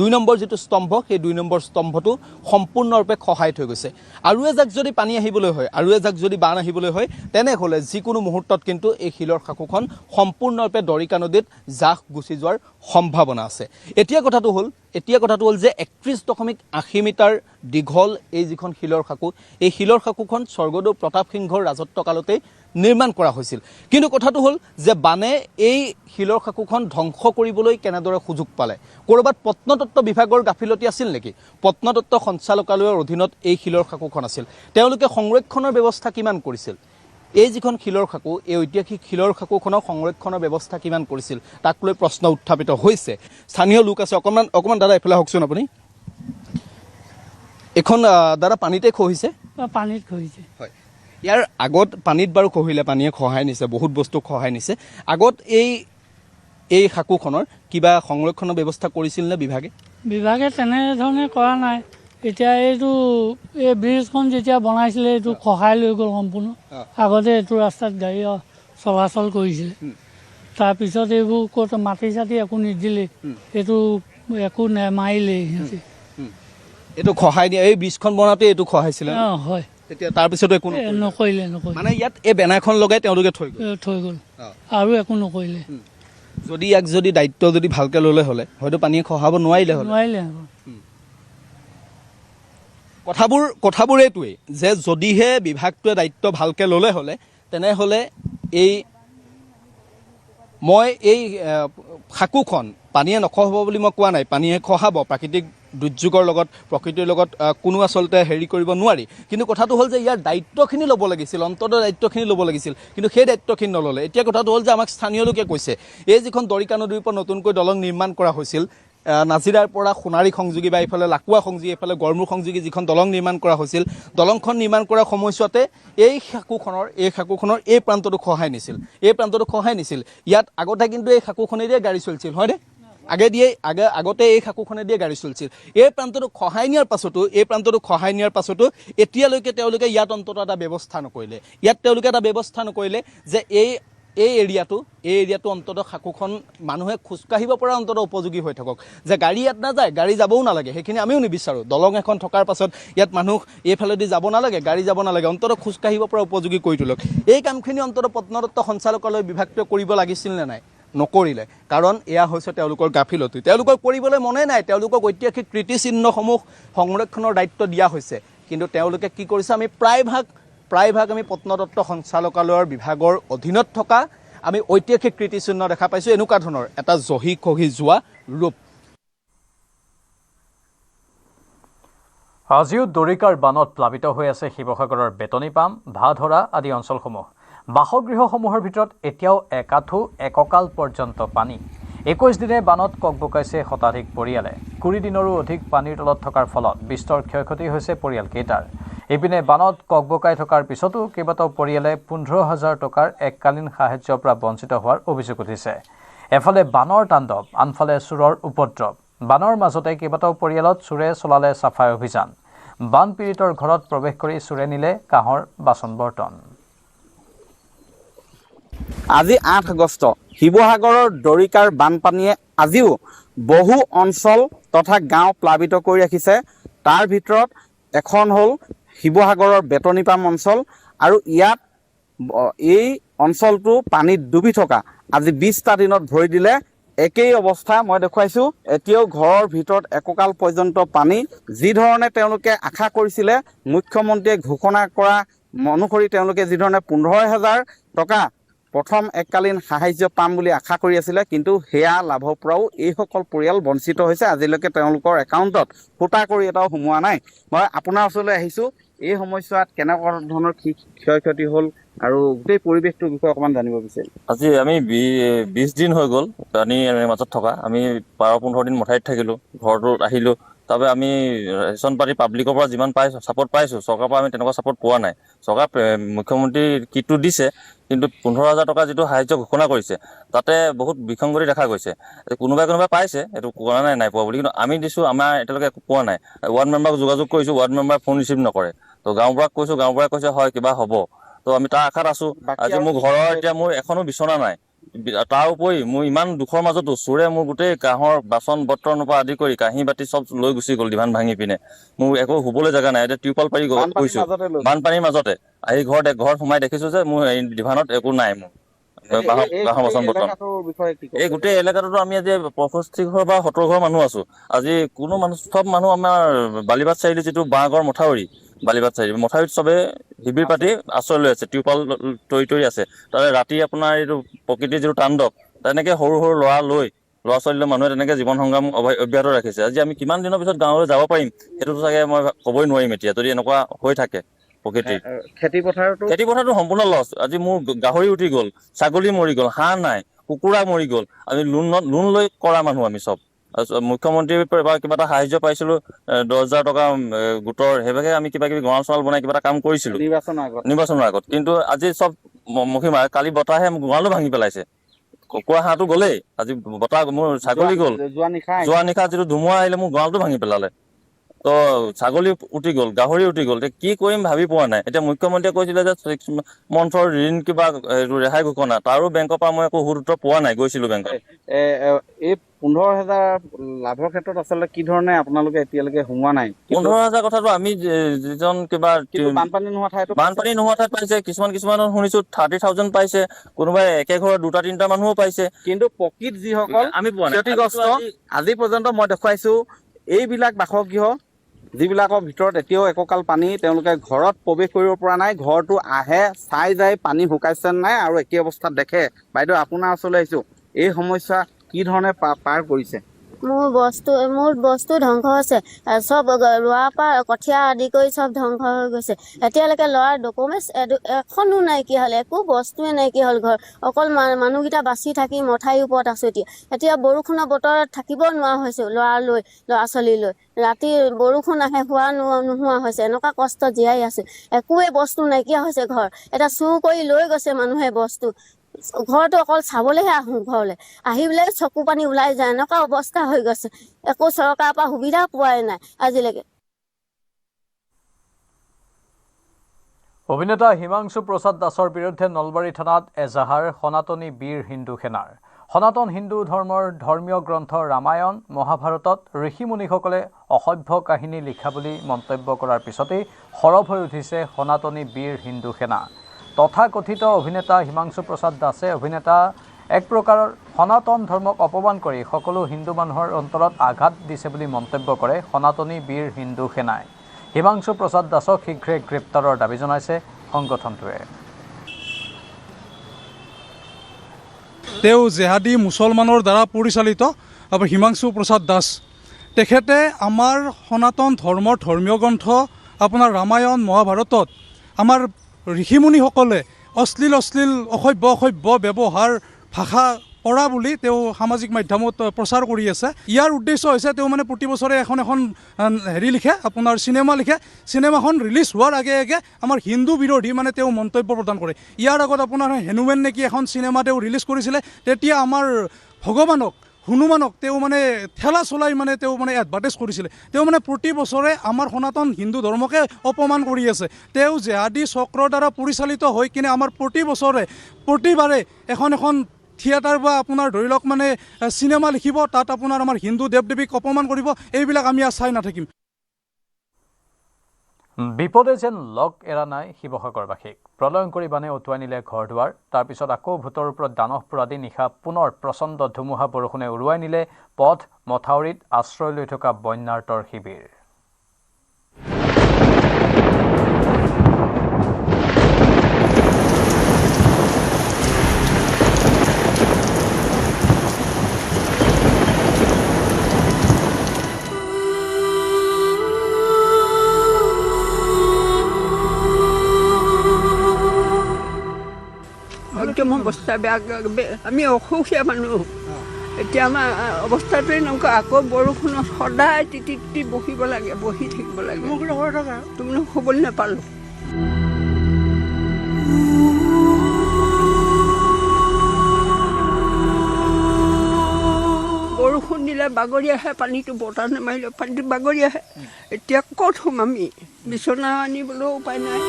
2 নম্বৰ যেটো স্তম্ভ সেই 2 নম্বৰ স্তম্ভটো সম্পূৰ্ণৰূপে খহাই থৈ গৈছে আৰু এজাক যদি পানী আহিবলৈ হয় আৰু এজাক যদি বান আহিবলৈ হয় তেনেহলে যিকোনো মুহূৰ্তত কিন্তু এই শিলৰ সাঁকোখন সম্পূৰ্ণৰূপে দৰিকা নদীত জাহ গুচি যোৱাৰ সম্ভাৱনা আছে এতিয়া কথাটো হ'ল যে 31.80 মিটাৰ দীঘল এই যিখন শিলৰ সাঁকো এই শিলৰ সাঁকোখন স্বৰ্গদেউ প্ৰতাপ সিংহৰ ৰাজত্ব কালতে নিৰ্মাণ কৰা হৈছিল কিন্তু কথাটো হ'ল যে বানে এই শিলৰ সাঁকোখন ধ্বংস কৰিবলৈ কেনেদৰে সুযোগ পালে কৰবাত প্ৰত্নতত্ত্ব বিভাগৰ গাফিলতি আছিল নেকি প্ৰত্নতত্ত্ব সঞ্চালকালয়ৰ অধীনত এই শিলৰ সাঁকোখন আছিল তেওঁলোকে সংৰক্ষণৰ ব্যৱস্থা কিমান কৰিছিল এই যিখন শিলৰ সাঁকো এই ঐতিহাসিক শিলৰ সাঁকোখনৰ সংৰক্ষণৰ ব্যৱস্থা কিমান কৰিছিল তাক লৈ প্ৰশ্ন উত্থাপিত হৈছে স্থানীয় লোক আছে অকমান দাদা এফালে হকচোন আপুনি এখন দাদা পানীতে খহিছে পানীত খহিছে হয় ইয়াৰ আগত পানীত বাৰু খহিলে পানীয়ে খহাই নিছে বহুত বস্তু খহাই নিছে আগত এই সাঁকোখনৰ কিবা সংৰক্ষণৰ ব্যৱস্থা কৰিছিল নে বিভাগে তেনেধৰণে কৰা নাই এতিয়া এইটো এই ব্ৰিজখন যেতিয়া বনাইছিলে এইটো খহাই লৈ গ'ল সম্পূৰ্ণ আগতে এইটো ৰাস্তাত গাড়ী চলাচল কৰিছিলে তাৰপিছত এইবোৰ ক'ত মাটি চাটি একো নিদিলে এইটো একো নেমাৰিলে সিহঁতে এইটো খহাই দিয়ে এই ব্ৰিজখন বনাওঁতে এইটো খহাইছিলে হয় তেতিয়া তাৰপিছতো একো নকৰিলে মানে ইয়াত এই বেনাৰখন লগাই তেওঁলোকে থৈ গ'ল আৰু একো নকৰিলে যদি ইয়াক যদি দায়িত্ব যদি ভালকে ল'লে হ'লে হয়তো পানীয়ে খহাব নোৱাৰিলে কথাবোৰ এইটোৱেই যে যদিহে বিভাগটোৱে দায়িত্ব ভালকে ল'লে হ'লে তেনেহ'লে মই এই সাঁকোখন পানীয়ে নখহাব বুলি মই কোৱা নাই পানীয়ে খহাব প্ৰাকৃতিক দুৰ্যোগৰ লগত প্ৰকৃতিৰ লগত কোনো আচলতে হেৰি কৰিব নোৱাৰি কিন্তু কথাটো হ'ল যে ইয়াৰ দায়িত্বখিনি ল'ব লাগিছিল অন্ততঃ দায়িত্বখিনি ল'ব লাগিছিল কিন্তু সেই দায়িত্বখিনি নল'লে এতিয়া কথাটো হ'ল যে আমাক স্থানীয় লোকে কৈছে এই যিখন দৰিকা নদীৰ ওপৰত নতুনকৈ দলং নিৰ্মাণ কৰা হৈছিল নাজিৰাৰ পৰা সোণাৰী সংযোগী বা এইফালে লাকুৱা সংযোগী এইফালে গড়মূৰ সংযোগী যিখন দলং নিৰ্মাণ কৰা হৈছিল দলংখন নিৰ্মাণ কৰাৰ সময়ছোৱাতে এই সাঁকোখনৰ এই প্ৰান্তটো খহাই নিছিল ইয়াত আগতে কিন্তু এই সাঁকোখনেদিয়ে গাড়ী চলিছিল হয়নে আগতে এই সাঁকোখনেদিয়ে গাড়ী চলিছিল এই প্ৰান্তটো খহাই নিয়াৰ পাছতো এতিয়ালৈকে তেওঁলোকে ইয়াত অন্ততঃ এটা ব্যৱস্থা নকৰিলে যে এই এৰিয়াটো অন্ততঃ সাঁকোখন মানুহে খোজকাঢ়িব পৰা অন্ততঃ উপযোগী হৈ থাকক যে গাড়ী ইয়াত নাযায় গাড়ী যাবও নালাগে সেইখিনি আমিও নিবিচাৰোঁ দলং এখন থকাৰ পাছত ইয়াত মানুহ এইফালেদি যাব নালাগে গাড়ী যাব নালাগে অন্ততঃ খোজকাঢ়িব পৰা উপযোগী কৰি তোলক এই কামখিনি অন্ততঃ প্ৰত্নতত্ত্ব সঞ্চালকালয় বিভাগটোৱে কৰিব লাগিছিল নে নাই নকৰিলে কাৰণ এয়া হৈছে তেওঁলোকৰ গাফিলতি তেওঁলোকৰ কৰিবলৈ মনে নাই তেওঁলোকক ঐতিহাসিক কীৰ্তিচিহ্নসমূহ সংৰক্ষণৰ দায়িত্ব দিয়া হৈছে কিন্তু তেওঁলোকে কি কৰিছে আমি প্ৰায়ভাগ আমি প্ৰত্নতত্ত্ব সঞ্চালকালয়ৰ বিভাগৰ অধীনত থকা আমি ঐতিহাসিক কীৰ্তিচিহ্ন দেখা পাইছোঁ এনেকুৱা ধৰণৰ এটা জহি খহি যোৱা ৰূপ আজিও দৰিকাৰ বানত প্লাবিত হৈ আছে শিৱসাগৰৰ বেতনীপাম ভাধৰা আদি অঞ্চলসমূহ বাসগৃহসমূহৰ ভিতৰত এতিয়াও একাঠু এককাল পৰ্যন্ত পানী 21 দিনে বানত ককবকাইছে শতাধিক পৰিয়ালে 20 দিনৰো অধিক পানীৰ তলত থকাৰ ফলত বিস্তৰ ক্ষয়ক্ষতি হৈছে পৰিয়ালকেইটাৰ ইপিনে বানত ককবকাই থকাৰ পিছতো কেইবাটাও পৰিয়ালে 15,000 টকাৰ এককালীন সাহায্যৰ পৰা বঞ্চিত হোৱাৰ অভিযোগ উঠিছে এফালে বানৰ তাণ্ডৱ আনফালে চোৰৰ উপদ্ৰৱ বানৰ মাজতে কেইবাটাও পৰিয়ালত চোৰে চলালে চাফাই অভিযান বান পীড়িতৰ ঘৰত প্ৰৱেশ কৰি চোৰে নিলে কাঁহৰ বাচন বৰ্তন আজি 8 আগষ্ট শিৱসাগৰৰ দৰিকাৰ বানপানীয়ে আজিও বহু অঞ্চল তথা গাঁও প্লাবিত কৰি ৰাখিছে তাৰ ভিতৰত এখন হ'ল শিৱসাগৰৰ বেতনীপাম অঞ্চল আৰু ইয়াত এই অঞ্চলটো পানীত ডুবি থকা আজি 20টা দিনত ভৰি দিলে একেই অৱস্থা মই দেখুৱাইছো এতিয়াও ঘৰৰ ভিতৰত এককাল পৰ্যন্ত পানী যি ধৰণে তেওঁলোকে আশা কৰিছিলে মুখ্যমন্ত্ৰীয়ে ঘোষণা কৰা অনুসৰি তেওঁলোকে যি ধৰণে 15,000 টকা প্ৰথম এককালীন সাহায্য পাম বুলি আশা কৰি আছিলে, কিন্তু সেয়া লাভৰ পৰাও এইসকল পৰিয়াল বঞ্চিত হৈছে। আজিলৈকে তেওঁলোকৰ একাউণ্টত ফুটা কৰি এটাও সোমোৱা নাই। মই আপোনাৰ ওচৰলৈ আহিছোঁ, এই সময়ছোৱাত কেনেকুৱা ধৰণৰ ক্ষয় ক্ষতি হ'ল আৰু গোটেই পৰিৱেশটোৰ বিষয়ে অকণমান জানিব বিচাৰিম। আজি আমি 20 দিন হৈ গ'ল পানীৰ মাজত থকা। আমি 12-15 দিন মথাউৰিত থাকিলোঁ, ঘৰটোত আহিলোঁ। তাৰপৰা আমি ৰেচন পাতি পাব্লিকৰ পৰা যিমান পাইছোঁ ছাপোৰ্ট পাইছোঁ, চৰকাৰৰ পৰা আমি তেনেকুৱা ছাপোৰ্ট পোৱা নাই। চৰকাৰ মুখ্যমন্ত্ৰী কিটটো দিছে, কিন্তু 15,000 টকা যিটো সাহায্য ঘোষণা কৰিছে তাতে বহুত বিসংগতি দেখা গৈছে। কোনোবাই পাইছে, এইটো কোৱা নাই পোৱা বুলি, কিন্তু আমি দিছোঁ, আমাৰ এতিয়ালৈকে একো পোৱা নাই। ৱাৰ্ড মেম্বাৰক যোগাযোগ কৰিছোঁ, ৱাৰ্ড মেম্বাৰে ফোন ৰিচিভ নকৰে। তো গাঁওবুঢ়াক কৈছোঁ, গাঁওবুঢ়াই কৈছে হয় কিবা হ'ব। তো আমি তাৰ আশাত আছোঁ। আজি মোৰ ঘৰৰ এতিয়া মোৰ এখনো বিচনা নাই। তাৰ উপৰি মোৰ ইমান দুখৰ মাজতো চোৰে মোৰ গোটেই কাঁহৰ বাচন বৰ্তনৰ পৰা আদি কৰি কাঁহী বাতি চব লৈ গুচি গ'ল ডিভান ভাঙি পিনে। মোৰ একো শুবলৈ জেগা নাই। এতিয়া টিউপাল পাৰি গৈছোঁ বানপানীৰ মাজতে। আহি ঘৰত সোমাই দেখিছোঁ যে মোৰ ডিভানত একো নাই। মোৰ বাঁহৰ বাচন বৰ্তন এই গোটেই এলেকাটোতো আমি আজি 65 ঘৰ বা 70 ঘৰ মানুহ আছোঁ। আজি চব মানুহ আমাৰ বালিবাট চাৰিআলি যিটো বাঁহগড় মথাউৰি, বালিবাট চাৰিআলি মথাউৰিত চবে শিবিৰ পাতি আশ্ৰয় লৈ আছে, টিউপাল তৰি আছে। তাতে ৰাতি আপোনাৰ এইটো প্ৰকৃতিৰ যিটো তাণ্ডৱ, তেনেকে সৰু ল'ৰা ছোৱালী মানুহে তেনেকে জীৱন সংগ্ৰাম অব্যাহত ৰাখিছে। আজি আমি কিমান দিনৰ পিছত গাঁৱলৈ যাব পাৰিম সেইটোতো চাগে মই ক'বই নোৱাৰিম এতিয়া, যদি এনেকুৱা হৈ থাকে প্ৰকৃতিৰ। খেতি পথাৰটো সম্পূৰ্ণ লছ। আজি মোৰ গাহৰি উঠি গ'ল, ছাগলী মৰি গ'ল, হাঁহ নাই, কুকুৰা মৰি গ'ল। আমি লোন লৈ কৰা মানুহ আমি চব। মুখ্যমন্ত্ৰীৰ পৰা কিবা এটা সাহায্য পাইছিলোঁ, 10,000 টকা গোটৰ, সেইভাগে আমি কিবা কিবি গঁৰাল চৰাল বনাই কিবা এটা কাম কৰিছিলোঁ নিৰ্বাচনৰ আগত। কিন্তু আজি চব মহিমা, কালি বতাহে গঁৰালো ভাঙি পেলাইছে। কুকুৰা হাঁহটো গ'লেই, আজি বতাহ মোৰ ছাগলী গ'ল। যোৱা নিশা যিটো ধুমুহা আহিলে মোৰ গঁৰালটো ভাঙি পেলালে। তো ছাগলী উঠি গ'ল, গাহৰি উঠি গ'ল। এতিয়া কি কৰিম ভাবি পোৱা নাই। এতিয়া মুখ্যমন্ত্ৰীয়ে কৈছিলে যে 6 মন্থৰ ঋণ কিবা ৰেহাই ঘোষণা, তাৰো বেংকৰ পৰা মই একো সুদ পোৱা নাই। গৈছিলোঁ বেংকত। এই 15,000 লাভৰ ক্ষেত্ৰত আচলতে কি ধৰণে আপোনালোকে এতিয়ালৈকে সোমোৱা নাই? 15,000 কথাটো আমি যিজন কিবা বানপানী নোহোৱা ঠাইত পাইছে, কিছুমান শুনিছোঁ 30,000 পাইছে, কোনোবাই একে ঘৰৰ 2-3টা মানুহো পাইছে। কিন্তু প্ৰকৃত যিসকল আমি পোৱা নাই। ক্ষতিগ্ৰস্ত আজি পৰ্যন্ত মই দেখুৱাইছোঁ, এইবিলাক বাসগৃহ যিবিলাকৰ ভিতৰত এতিয়াও এককাল পানী, তেওঁলোকে ঘৰত প্ৰৱেশ কৰিব পৰা নাই। ঘৰটো আহে, চাই যায় পানী শুকাইছে নাই, আৰু একে অৱস্থাত দেখে। বাইদেউ আপোনাৰ ওচৰলৈ আহিছোঁ, এই সমস্যা কি ধৰণে পাৰ কৰিছে? মোৰ বস্তু ধ্বংস হৈছে। চব ৰোৱাৰ পৰা কঠীয়া আদি কৰি চব ধ্বংস হৈ গৈছে। এতিয়ালৈকে ল'ৰাৰ ডকুমেণ্টছ এখনো নাইকিয়া হ'ল, একো বস্তুৱে নাইকিয়া হ'ল। ঘৰ অকল মানুহকেইটা বাচি থাকি মথাউৰিৰ ওপৰত আছোঁ। এতিয়া বৰষুণৰ বতৰত থাকিব নোৱাৰা হৈছোঁ, ল'ৰা ছোৱালী লৈ। ৰাতি বৰষুণ আহে, নোহোৱা হৈছে। এনেকুৱা কষ্ট জীয়াই আছোঁ। একোৱে বস্তু নাইকিয়া হৈছে। ঘৰ এটা চুৰ কৰি লৈ গৈছে মানুহে বস্তু। ঘৰটো অকল চাবলৈহে আহোঁ, ঘৰলৈ আহি পেলাই চকু পানী ওলাই যায়। এনেকুৱা অৱস্থা হৈ গৈছে। একো চৰকাৰৰ পৰা সুবিধা পোৱাই নাই আজিলৈকে। অভিনেতা হিমাংশু প্ৰসাদ দাসৰ বিৰুদ্ধে নলবাৰী থানাত এজাহাৰ সনাতনী বীৰ হিন্দু সেনাৰ। সনাতন হিন্দু ধৰ্মৰ ধৰ্মীয় গ্ৰন্থ ৰামায়ণ মহাভাৰতত ঋষিমুনিসকলে অসভ্য কাহিনী লিখা বুলি মন্তব্য কৰাৰ পিছতেই সৰব হৈ উঠিছে সনাতনী বীৰ হিন্দু সেনা। তথাকথিত অভিনেতা হিমাংশু প্ৰসাদ দাসে এক প্ৰকাৰৰ সনাতন ধৰ্মক অপমান কৰি সকলো হিন্দু মানুহৰ অন্তৰত আঘাত দিছে বুলি মন্তব্য কৰে সনাতনী বীৰ হিন্দু সেনাই। হিমাংশু প্ৰসাদ দাসক শীঘ্ৰে গ্ৰেপ্তাৰৰ দাবী জনাইছে সংগঠনটোৱে। তেওঁ জেহাদী মুছলমানৰ দ্বাৰা পৰিচালিত হিমাংশু প্ৰসাদ দাস, তেখেতে আমাৰ সনাতন ধৰ্মৰ ধৰ্মীয় গ্ৰন্থ আপোনাৰ ৰামায়ণ মহাভাৰতত আমাৰ ঋষিমুনিসকলে অশ্লীল অসভ্য ব্যৱহাৰ ভাষা কৰা বুলি তেওঁ সামাজিক মাধ্যমত প্ৰচাৰ কৰি আছে। ইয়াৰ উদ্দেশ্য হৈছে তেওঁ প্ৰতি বছৰে এখন লিখে, আপোনাৰ চিনেমা লিখে। চিনেমাখন ৰিলিজ হোৱাৰ আগে আমাৰ হিন্দু বিৰোধী তেওঁ মন্তব্য প্ৰদান কৰে। ইয়াৰ আগত আপোনাৰ হেনুমেন নেকি এখন চিনেমা তেওঁ ৰিলিজ কৰিছিলে। তেতিয়া আমাৰ ভগৱানক হনুমানক তেওঁ ঠেলা চলাই তেওঁ এডভাৰটাইজ কৰিছিলে। তেওঁ প্ৰতি বছৰে আমাৰ সনাতন হিন্দু ধৰ্মকে অপমান কৰি আছে। তেওঁ জেহাদী চক্ৰৰ দ্বাৰা পৰিচালিত হৈ কিনে আমাৰ প্ৰতিবাৰে এখন থিয়েটাৰ বা আপোনাৰ ধৰি লওক চিনেমা লিখিব, তাত আপোনাৰ আমাৰ হিন্দু দেৱ দেৱীক অপমান কৰিব। এইবিলাক আমি চাই নাথাকিম। বিপদে যেন লগ এৰা নাই শিৱসাগৰবাসীক। প্ৰলয়ংকৰী বানে উটুৱাই নিলে ঘৰ দুৱাৰ। তাৰপিছত আকৌ ভূতৰ ওপৰত দানৱপুৰ আদি নিশা পুনৰ প্ৰচণ্ড ধুমুহা বৰষুণে উৰুৱাই নিলে পথ মথাউৰিত আশ্ৰয় লৈ থকা বন্যাৰ্তৰ শিবিৰ। একদম অৱস্থা বেয়া আমি অসুখীয়া মানুহ এতিয়া আমাৰ অৱস্থাটো এনেকুৱা আকৌ বৰষুণত সদায় তিতি তিতি বহিব লাগে বহি থাকিব লাগে তুমি শুবলৈ নাপালোঁ বৰষুণ দিলে বাগৰি আহে পানীটো বতাহ নামাৰিলে পানীটো বাগৰি আহে এতিয়া ক'ত হ'ম আমি বিচনা আনিবলৈও উপায় নাই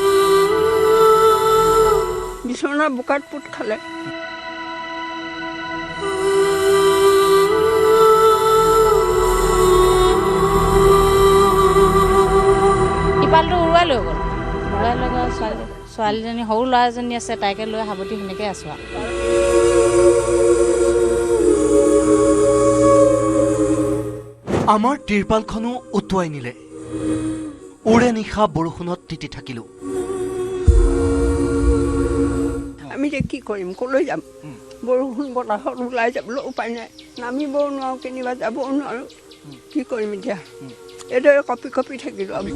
বিচনা বোকাত পোত খালে টিপালটো উৰুৱাই লৈ গ'ল ছোৱালীজনী সৰু ল'ৰা এজনী আছে তাইকে লৈ সাৱটি সেনেকৈ আছোঁ আৰু আমাৰ তিৰপালখনো উটুৱাই নিলে উৰে নিশা বৰষুণত তিতি থাকিলোঁ আমি এতিয়া কি কৰিম ক'লৈ যাম বৰষুণ বতাহত ওলাই যাবলৈ উপায় নাই নামিবও নোৱাৰোঁ কেনিবা যাবও নোৱাৰোঁ কি কৰিম এতিয়া এইদৰে কঁপি কঁপি থাকিলোঁ আমি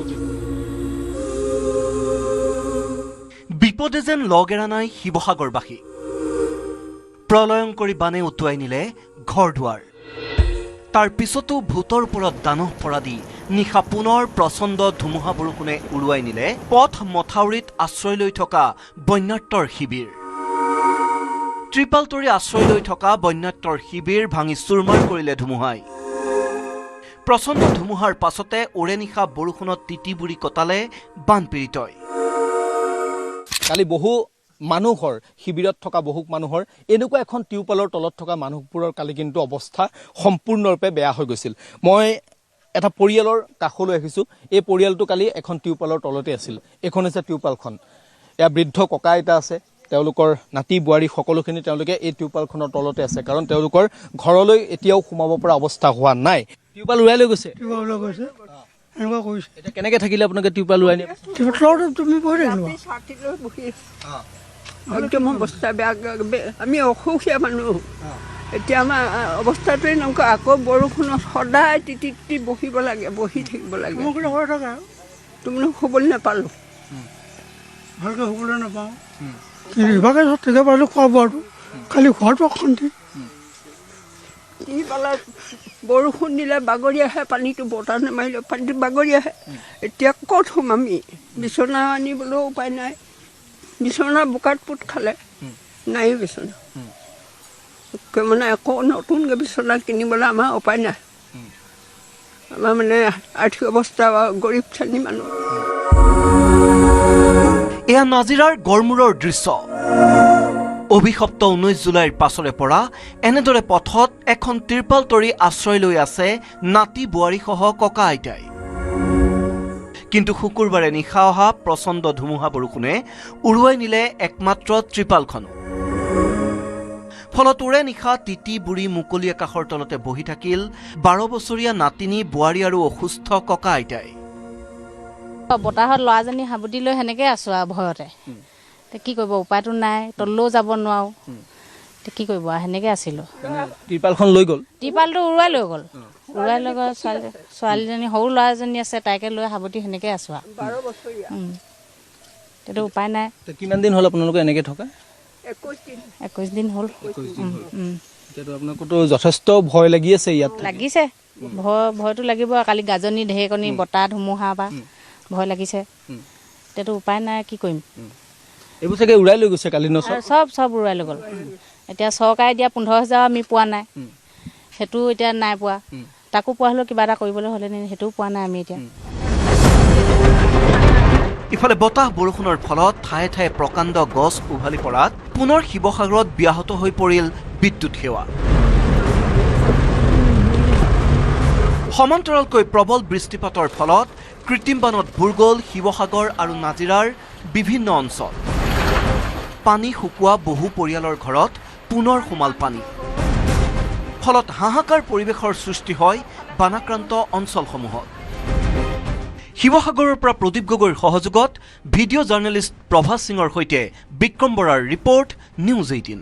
বিপদে যেন লগ এৰা নাই শিৱসাগৰবাসী প্ৰলয়ংকৰী বানে উটুৱাই নিলে ঘৰ দুৱাৰ তাৰ পিছতো ভূতৰ ওপৰত দানহ পৰা দি নিশা পুনৰ প্ৰচণ্ড ধুমুহা বৰষুণে উৰুৱাই নিলে পথ মথাউৰিত আশ্ৰয় লৈ থকা বন্যাৰ্তৰ শিবিৰ ত্ৰিপাল তৰি আশ্ৰয় লৈ থকা বন্যাৰ্তৰ শিবিৰ ভাঙি চুৰমাৰ কৰিলে ধুমুহাই প্ৰচণ্ড ধুমুহাৰ পাছতে ওৰে নিশা বৰষুণত তিতি বুৰি কটালে বানপীড়িতই কালি বহু মানুহৰ শিবিৰত থকা বহু মানুহৰ এনেকুৱা এখন টিউপালৰ তলত থকা মানুহবোৰৰ কালি কিন্তু অৱস্থা সম্পূৰ্ণৰূপে বেয়া হৈ গৈছিল মই এটা পৰিয়ালৰ কাষলৈ আহিছোঁ এই পৰিয়ালটো কালি এখন টিউপালৰ তলতে আছিল এখন হৈছে টিউপালখন এয়া বৃদ্ধ ককা আইতা আছে তেওঁলোকৰ নাতি বোৱাৰী সকলোখিনি তেওঁলোকে এই টিউপালখনৰ তলতে আছে কাৰণ তেওঁলোকৰ ঘৰলৈ এতিয়াও সোমাব পৰা অৱস্থা হোৱা নাই টিউপাল উৰাই লৈ গৈছে এনেকুৱা কৰিছে এতিয়া কেনেকৈ থাকিলে আপোনালোকে টিউপাল উৰাই নিয়ে তুমি বহি একদম অৱস্থা বেয়া আমি অসুখীয়া মানুহ এতিয়া আমাৰ অৱস্থাটো এনেকুৱা আকৌ বৰষুণত সদায় তিতি তিতি বহিব লাগে বহি থাকিব লাগে তুমি শুবলৈ নাপালোঁ ভালকৈ শুবলৈ নাপাওঁ ইভাগে ঠিক পালোঁ খোৱা বোৱাটো খালি খোৱাটো অশান্তি পালে বৰষুণ দিলে বাগৰি আহে পানীটো বতাহ নামাৰিলে পানীটো বাগৰি আহে এতিয়া ক'ত হ'ম আমি বিচনা আনিবলৈও উপায় নাই বিচনা বোকাত পোত খালে নাই বিচনা মানে আকৌ নতুনকৈ বিচনা কিনিবলৈ আমাৰ উপায় নাই আমাৰ মানে আৰ্থিক অৱস্থা গৰীব শ্ৰেণী মানুহ এয়া নাজিৰাৰ গড়মূৰৰ দৃশ্য অভিশপ্ত 19 জুলাইৰ পাছৰে পৰা এনেদৰে পথত এখন তিৰপাল তৰি আশ্ৰয় লৈ আছে নাতি বোৱাৰীসহ ককা আইতাই কিন্তু শুকুৰবাৰে নিশা অহা প্ৰচণ্ড ধুমুহা বৰষুণে উৰুৱাই নিলে একমাত্ৰ ত্ৰিপালখন ফলত উৰে নিশা তিতি বুঢ়ী মুকলি আকাশৰ তলতে বহি থাকিল 12 বছৰীয়া নাতিনী বোৱাৰী আৰু অসুস্থ ককা আইতাই বতাহত ল'ৰাজনী সাৱটি লৈ সেনেকৈ আছোঁ আৰু ভয়তে কি কৰিব উপায়টো নাই তললৈও যাব নোৱাৰোঁ কি কৰিব আৰু সেনেকৈ আছিলোঁ টিৰপালখন লৈ গ'ল টিৰপালটো উৰুৱাই লৈ গ'ল ছোৱালীজনী সৰু ল'ৰা এজনী আছে তাইকে লৈ সাৱটি সেনেকৈ আছোঁ আৰু সেইটো উপায় নাই কিমান দিন হ'ল আপোনালোকে এনেকৈ থকা 21 দিন হ'ল এতিয়াতো আপোনালোকতো যথেষ্ট ভয় লাগি আছে ইয়াত লাগিছে ভয়টো লাগিব কালি গাজনি ঢেৰেকনি বতাহ ধুমুহা বা ভয় লাগিছে এতিয়াতো উপায় নাই কি কৰিম এইবোৰ চাগে উৰাই লৈ গৈছে কালি চব উৰাই লৈ গ'ল এতিয়া চৰকাৰে দিয়া 15,000 আমি পোৱা নাই সেইটো এতিয়া নাই পোৱা তাকো পোৱা হ'লেও কিবা এটা কৰিবলৈ হ'লে সেইটোও পোৱা নাই আমি এতিয়া ইফালে বতাহ বৰষুণৰ ফলত ঠায়ে ঠায়ে প্ৰকাণ্ড গছ উভালি পৰাত পুনৰ শিৱসাগৰত ব্যাহত হৈ পৰিল বিদ্যুৎ সেৱা সমান্তৰালকৈ প্ৰবল বৃষ্টিপাতৰ ফলত কৃত্ৰিম বানত ভুৰ গ'ল শিৱসাগৰ আৰু নাজিৰাৰ বিভিন্ন অঞ্চল পানী শুকোৱা বহু পৰিয়ালৰ ঘৰত পুনৰ সোমাল পানী ফলত হাহাকাৰ পৰিৱেশৰ সৃষ্টি হয় বানাক্ৰান্ত অঞ্চলসমূহত শিৱসাগৰৰ পৰা প্ৰদীপ গগৈৰ সহযোগত ভিডিঅ' জাৰ্নেলিষ্ট প্ৰভাস সিঙৰ সৈতে বিক্ৰম বৰাৰ report news 18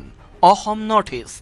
Assam north east